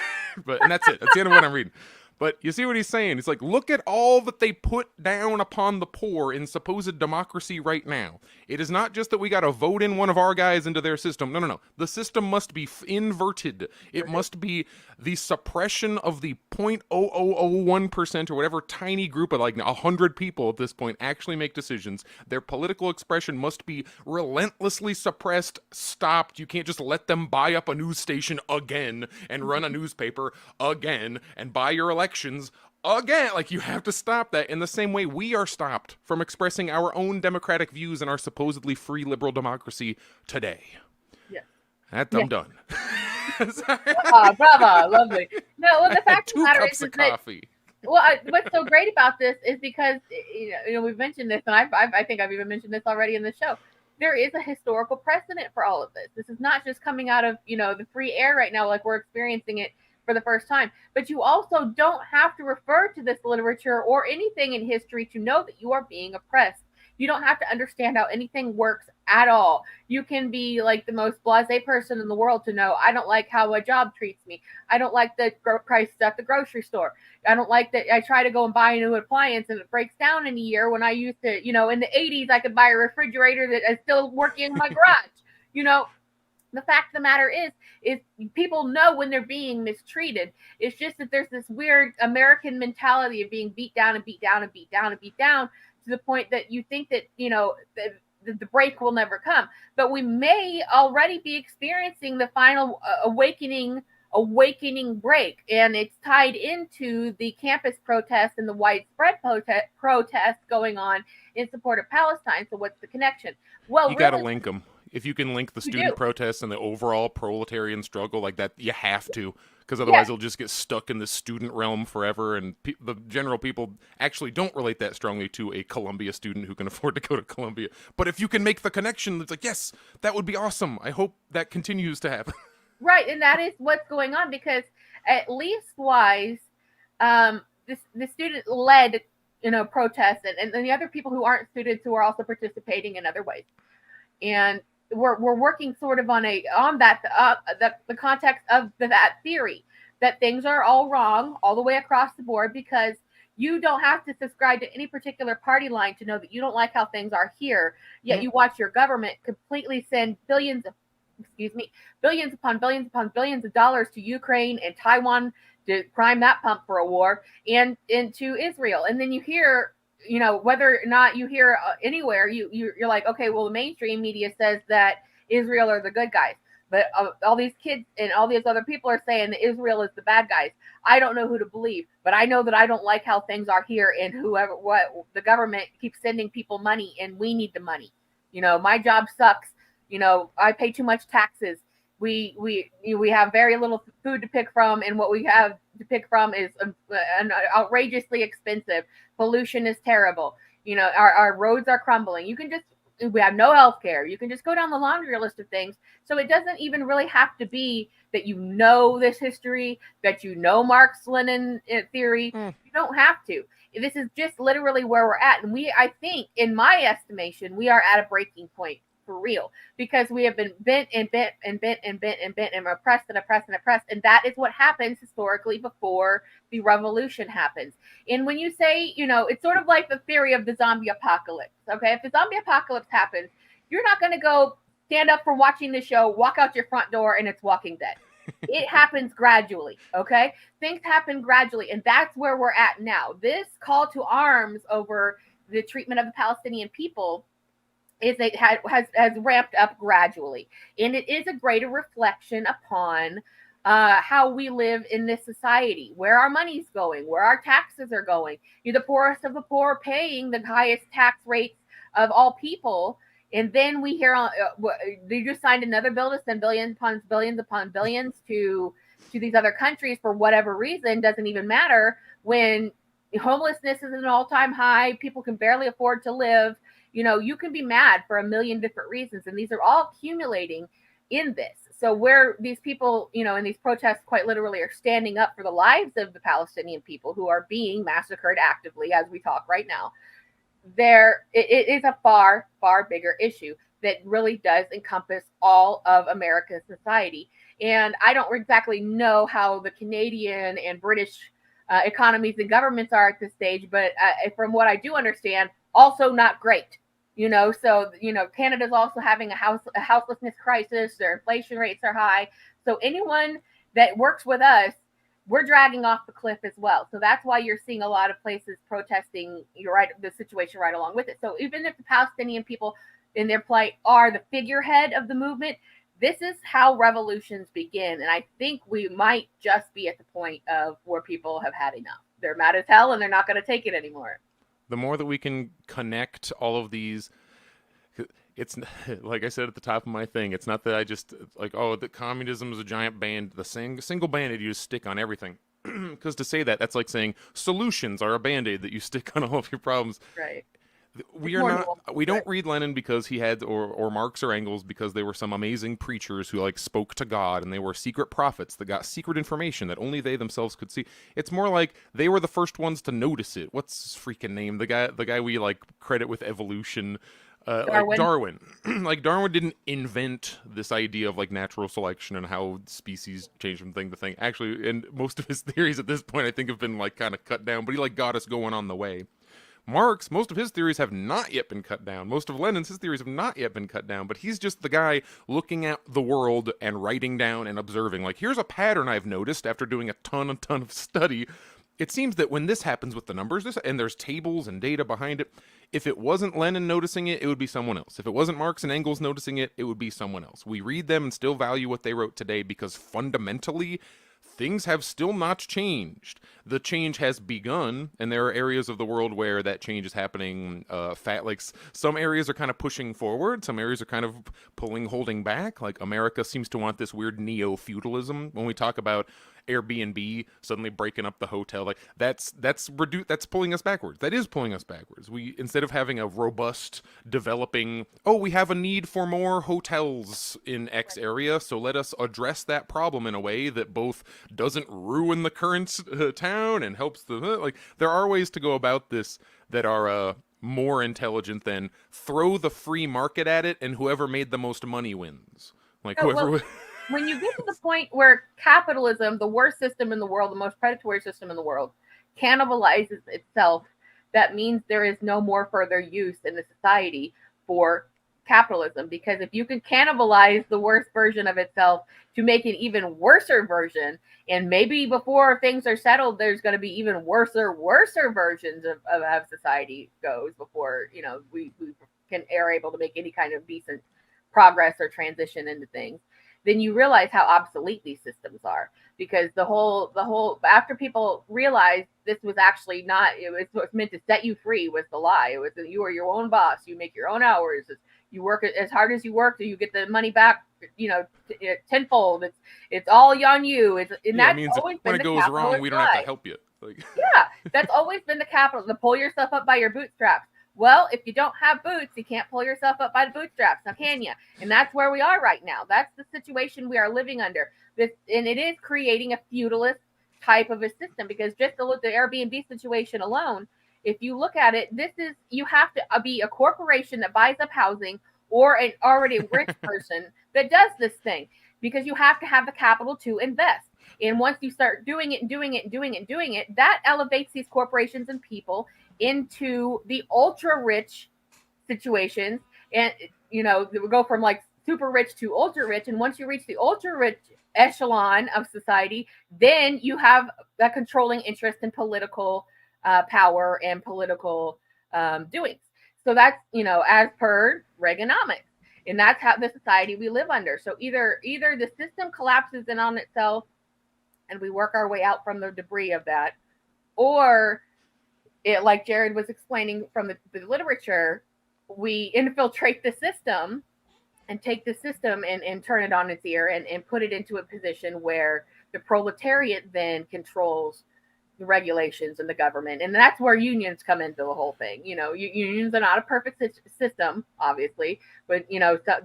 And that's it. That's the end of what I'm reading. But you see what he's saying? He's like, look at all that they put down upon the poor in supposed democracy right now. It is not just that we got to vote in one of our guys into their system. No. The system must be inverted. It must be the suppression of the 0.0001% or whatever tiny group of like 100 people at this point actually make decisions. Their political expression must be relentlessly suppressed, stopped. You can't just let them buy up a news station again and run a newspaper again and buy your elections again. Like, you have to stop that in the same way we are stopped from expressing our own democratic views in our supposedly free liberal democracy today. Yeah. I'm done. Bravo, lovely. No, well, the fact of the matter is that, coffee. What's so great about this is because, you know, we've mentioned this, and I think I've even mentioned this already in the show. There is a historical precedent for all of this. This is not just coming out of, you know, the free air right now, like we're experiencing it for the first time. But you also don't have to refer to this literature or anything in history to know that you are being oppressed. You don't have to understand how anything works at all. You can be like the most blasé person in the world to know, I don't like how a job treats me. I don't like the prices at the grocery store. I don't like that I try to go and buy a new appliance and it breaks down in a year, when I used to, you know, in the 80s, I could buy a refrigerator that is still working in my garage. You know, the fact of the matter is people know when they're being mistreated. It's just that there's this weird American mentality of being beat down and beat down and beat down and beat down, to the point that you think that, you know, the break will never come. But we may already be experiencing the final awakening break, and it's tied into the campus protests and the widespread protests going on in support of Palestine. So what's the connection? Well, you got to link them. If you can link the student protests and the overall proletarian struggle like that, you have to, because otherwise it'll just get stuck in the student realm forever, and the general people actually don't relate that strongly to a Columbia student who can afford to go to Columbia. But if you can make the connection, it's like, yes, that would be awesome. I hope that continues to happen. Right, and that is what's going on, because at least wise, the student-led, you know, protests, and the other people who aren't students who are also participating in other ways, and we're working sort of on that the context of that theory that things are all wrong all the way across the board, because you don't have to subscribe to any particular party line to know that you don't like how things are here. Yet you watch your government completely send billions upon billions of dollars to Ukraine and Taiwan to prime that pump for a war, and into Israel. And then you hear, you know, whether or not you hear anywhere, you're like, okay, well, the mainstream media says that Israel are the good guys, but all these kids and all these other people are saying that Israel is the bad guys. I don't know who to believe, but I know that I don't like how things are here, and the government keeps sending people money, and we need the money. You know, my job sucks. You know, I pay too much taxes. We have very little food to pick from, and what we have to pick from is outrageously expensive. Pollution is terrible. You know, our roads are crumbling. We have no health care. You can just go down the laundry list of things. So it doesn't even really have to be that you know this history, that you know Marx-Lenin theory. You don't have to. This is just literally where we're at. And I think, in my estimation, we are at a breaking point. For real, because we have been bent and oppressed and oppressed and oppressed, and that is what happens historically before the revolution happens. And when you say, you know, it's sort of like the theory of the zombie apocalypse. Okay, if the zombie apocalypse happens, you're not going to go stand up from watching the show, walk out your front door, and it's Walking Dead. It happens gradually. Okay, things happen gradually, and that's where we're at now. This call to arms over the treatment of the Palestinian people has ramped up gradually, and it is a greater reflection upon how we live in this society, where our money's going, where our taxes are going. You're the poorest of the poor paying the highest tax rates of all people. And then we hear they just signed another bill to send billions upon billions to these other countries for whatever reason. Doesn't even matter, when homelessness is at an all-time high, people can barely afford to live. You can be mad for a million different reasons, and these are all accumulating in this. So where these people, in these protests quite literally are standing up for the lives of the Palestinian people who are being massacred actively as we talk right now, it is a far, far bigger issue that really does encompass all of America's society. And I don't exactly know how the Canadian and British economies and governments are at this stage, but from what I do understand, also not great. So Canada's also having a houselessness crisis. Their inflation rates are high. So anyone that works with us, we're dragging off the cliff as well. So that's why you're seeing a lot of places protesting. You're right, the situation right along with it. So even if the Palestinian people in their plight are the figurehead of the movement, this is how revolutions begin. And I think we might just be at the point of where people have had enough. They're mad as hell and they're not going to take it anymore. The more that we can connect all of these, it's like I said at the top of my thing, it's not that I just the communism is a giant band, the single band-aid you just stick on everything. Because to say that's like saying solutions are a band-aid that you stick on all of your problems. Right. We don't read Lenin because he had, or Marx or Engels because they were some amazing preachers who spoke to God, and they were secret prophets that got secret information that only they themselves could see. It's more like they were the first ones to notice it. What's his freaking name? The guy we credit with evolution. Darwin. Darwin didn't invent this idea of natural selection and how species change from thing to thing. Actually, and most of his theories at this point I think have been kind of cut down, but he got us going on the way. Marx, most of his theories have not yet been cut down. Most of Lenin's theories have not yet been cut down, but he's just the guy looking at the world and writing down and observing. Here's a pattern I've noticed after doing a ton of study. It seems that when this happens with the numbers, and there's tables and data behind it, if it wasn't Lenin noticing it, it would be someone else. If it wasn't Marx and Engels noticing it, it would be someone else. We read them and still value what they wrote today because fundamentally, things have still not changed. The change has begun, and there are areas of the world where that change is happening some areas are kind of pushing forward, some areas are kind of holding back. America seems to want this weird neo-feudalism. When we talk about AirBnB suddenly breaking up the hotel, that's pulling us backwards. That is pulling us backwards. We, instead of having a robust developing, we have a need for more hotels in X area, so let us address that problem in a way that both doesn't ruin the current town and helps there are ways to go about this that are more intelligent than throw the free market at it and whoever made the most money wins. When you get to the point where capitalism, the worst system in the world, the most predatory system in the world, cannibalizes itself, that means there is no more further use in the society for capitalism. Because if you can cannibalize the worst version of itself to make an even worser version, and maybe before things are settled, there's going to be even worser versions of how society goes before we are able to make any kind of decent progress or transition into things, then you realize how obsolete these systems are. Because the whole after people realized this was actually not, it was meant to set you free, was the lie. It was that you are your own boss, you make your own hours, you work as hard as you work, so you get the money back, tenfold. It's all on you. That means when it goes wrong, we don't have to help you. Yeah, that's always been the capital, to pull yourself up by your bootstraps. Well, if you don't have boots, you can't pull yourself up by the bootstraps. Now, can you? And that's where we are right now. That's the situation we are living under. And it is creating a feudalist type of a system, because just to look at the Airbnb situation alone, if you look at it, you have to be a corporation that buys up housing or an already rich person that does this thing, because you have to have the capital to invest. And once you start doing it, that elevates these corporations and people into the ultra rich situations. And we go from super rich to ultra rich. And once you reach the ultra rich echelon of society, then you have a controlling interest in political power and political doings. So that's, as per Reaganomics. And that's how the society we live under. So either the system collapses in on itself, and we work our way out from the debris of that, or it, like Jared was explaining from the literature, we infiltrate the system and take the system and turn it on its ear and put it into a position where the proletariat then controls the regulations and the government. And that's where unions come into the whole thing. Unions are not a perfect system, obviously, but,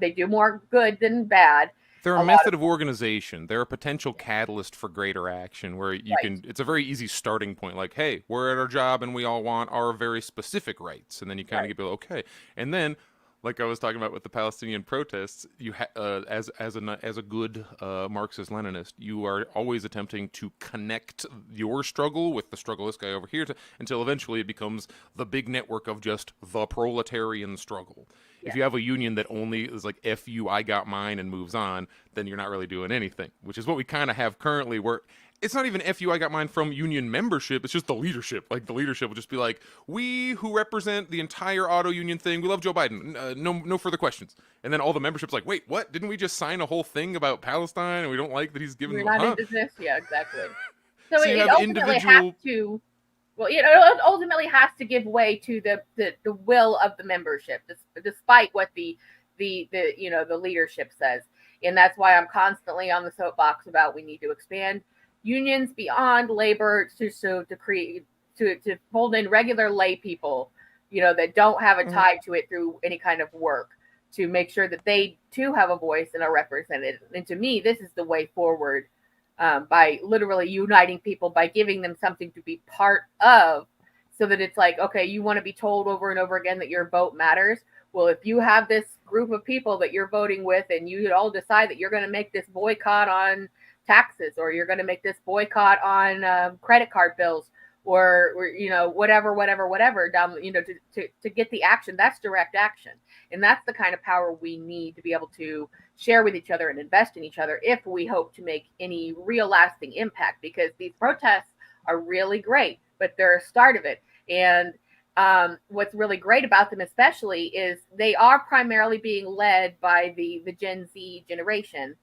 they do more good than bad. They're a method of organization. They're a potential catalyst for greater action where you can, it's a very easy starting point. Like, hey, we're at our job and we all want our very specific rights. And then you kind of get people, okay. And then, like I was talking about with the Palestinian protests, you as a good Marxist-Leninist, you are always attempting to connect your struggle with the struggle of this guy over here until eventually it becomes the big network of just the proletarian struggle. If you have a union that only is like, F you, I got mine, and moves on, then you're not really doing anything, which is what we kind of have currently, where it's not even F you, I got mine from union membership. It's just the leadership. Like, the leadership will just be like, we who represent the entire auto union thing, we love Joe Biden. No further questions. And then all the membership's like, wait, what? Didn't we just sign a whole thing about Palestine and we don't like that he's giving... We're not into this. Yeah, exactly. So it ultimately has to... Well, it ultimately has to give way to the will of the membership, despite what the leadership says. And that's why I'm constantly on the soapbox about we need to expand unions beyond labor to fold in regular lay people, that don't have a tie to it through any kind of work, to make sure that they too have a voice and are represented. And to me, this is the way forward. By literally uniting people, by giving them something to be part of, so that it's like, okay, you want to be told over and over again that your vote matters. Well, if you have this group of people that you're voting with and you all decide that you're going to make this boycott on taxes, or you're going to make this boycott on credit card bills, or whatever down, to get the action, that's direct action. And that's the kind of power we need to be able to share with each other and invest in each other if we hope to make any real lasting impact, because these protests are really great, but they're a start of it. And what's really great about them especially is they are primarily being led by the Gen Z generation.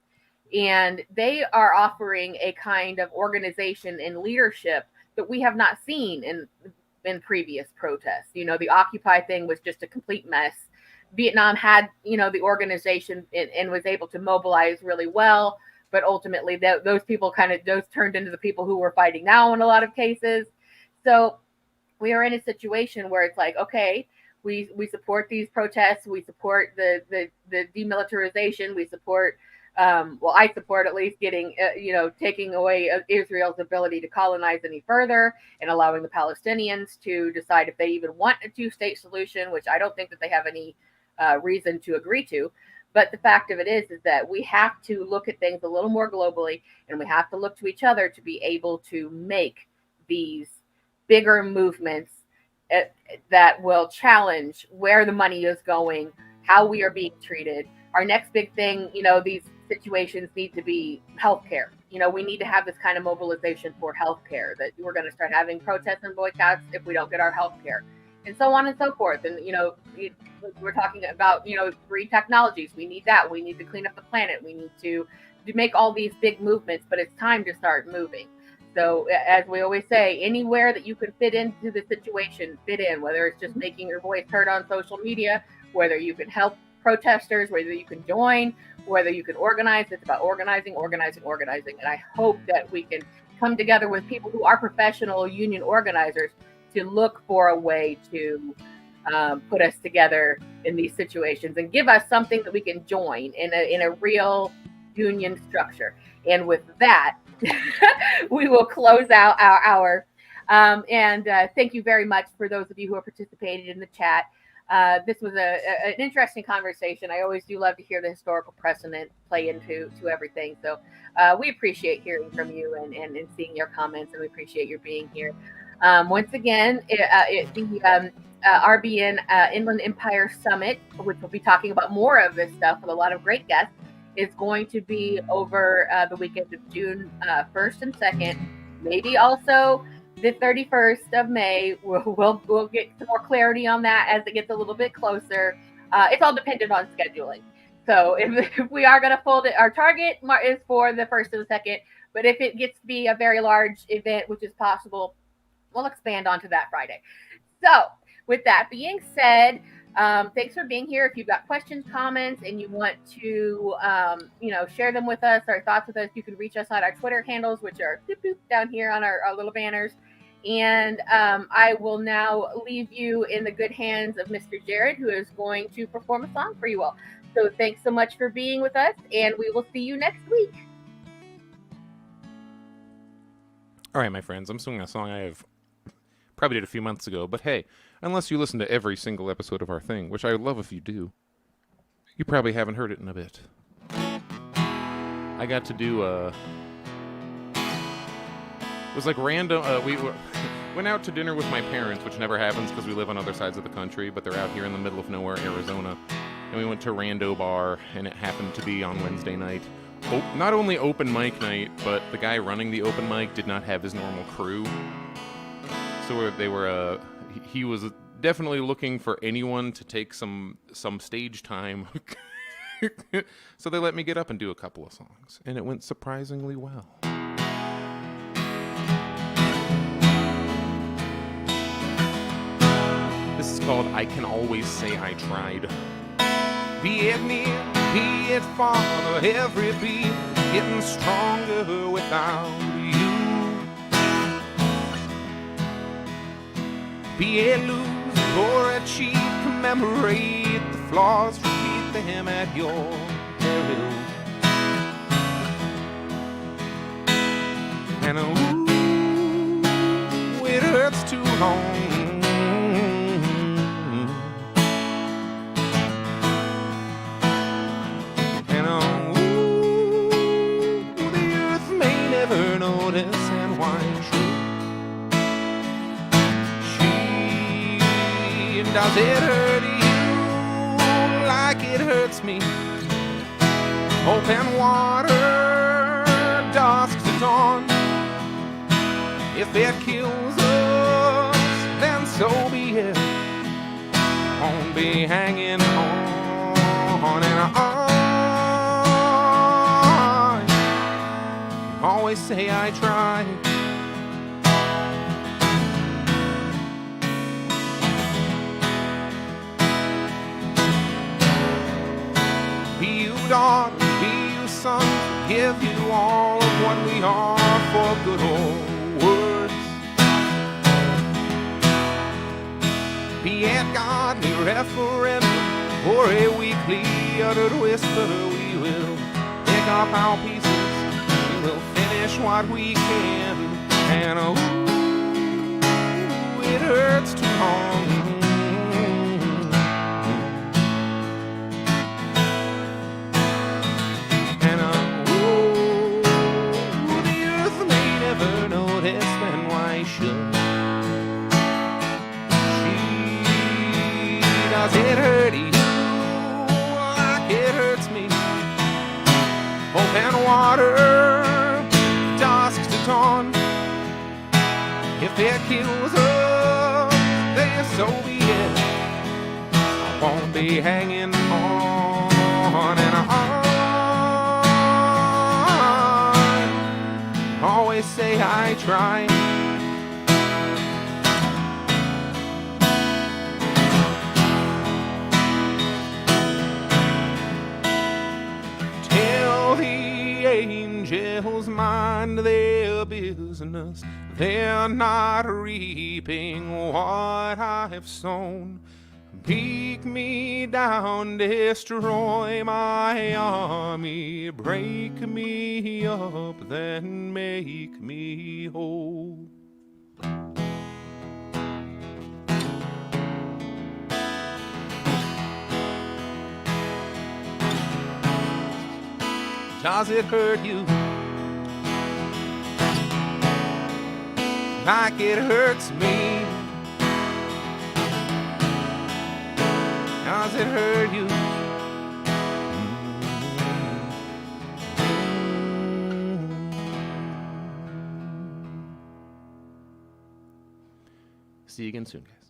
And they are offering a kind of organization and leadership that we have not seen in previous protests. The Occupy thing was just a complete mess. Vietnam had, the organization and was able to mobilize really well, but ultimately those people those turned into the people who were fighting now in a lot of cases. So we are in a situation where it's like, okay, we support these protests, we support the demilitarization, we support, I support at least getting, taking away Israel's ability to colonize any further and allowing the Palestinians to decide if they even want a two-state solution, which I don't think that they have any reason to agree to. But the fact of it is that we have to look at things a little more globally, and we have to look to each other to be able to make these bigger movements that will challenge where the money is going, how we are being treated. Our next big thing, these situations need to be healthcare. We need to have this kind of mobilization for healthcare, that we're going to start having protests and boycotts if we don't get our healthcare, and so on and so forth. And, we're talking about, green technologies. We need that. We need to clean up the planet. We need to make all these big movements, but it's time to start moving. So as we always say, anywhere that you can fit into the situation, fit in, whether it's just making your voice heard on social media, whether you can help protesters, whether you can join, whether you can organize. It's about organizing. And I hope that we can come together with people who are professional union organizers to look for a way to put us together in these situations and give us something that we can join in a real union structure. And with that, we will close out our hour. And thank you very much for those of you who have participated in the chat. This was an interesting conversation. I always do love to hear the historical precedent play into everything. So we appreciate hearing from you and seeing your comments, and we appreciate your being here. Once again, the RBN Inland Empire Summit, which will be talking about more of this stuff with a lot of great guests, is going to be over the weekend of June 1st and 2nd, maybe also the 31st of May. We'll get some more clarity on that as it gets a little bit closer. It's all dependent on scheduling. So if we are going to fold it, our target is for the 1st and the 2nd, But if it gets to be a very large event, which is possible, we'll expand onto that Friday. So with that being said, thanks for being here. If you've got questions, comments, and you want to, share them with us, our thoughts with us, you can reach us on our Twitter handles, which are down here on our little banners. And I will now leave you in the good hands of Mr. Jared, who is going to perform a song for you all. So thanks so much for being with us, and we will see you next week. All right, my friends, I'm singing a song I have probably did a few months ago, but hey, unless you listen to every single episode of our thing, which I would love if you do, you probably haven't heard it in a bit. I got to do it was like random. We went out to dinner with my parents, which never happens because we live on other sides of the country, but they're out here in the middle of nowhere, Arizona. And we went to Rando Bar, and it happened to be on Wednesday night. Not only open mic night, but the guy running the open mic did not have his normal crew. So he was definitely looking for anyone to take some stage time. So they let me get up and do a couple of songs, and it went surprisingly well. This is called I Can Always Say I Tried. Be it near, be it far, every beat getting stronger without you. Be it lose or achieve, commemorate the flaws, repeat them at your peril. And ooh, it hurts too long. And why does it hurt you like it hurts me? Open water, dusk to dawn. If it kills us, then so be it. Won't be hanging on and on. Always say I tried. Be you daughter, be you son, give you all of what we are for good old words. Be it godly referendum or a weekly uttered whisper, we will pick up our pieces. We'll finish what we can, and oh, it hurts too long. And oh, the earth may never notice, then why should she? Does it hurt you like it hurts me? Open water, on. If it kills us, then so be it. I won't be hanging on and on. Always say I tried. Tell the angels mind their business. They're not reaping what I've sown. Beat me down, destroy my army, break me up, then make me whole. Does it hurt you like it hurts me? Does it hurt you? See you again soon, guys.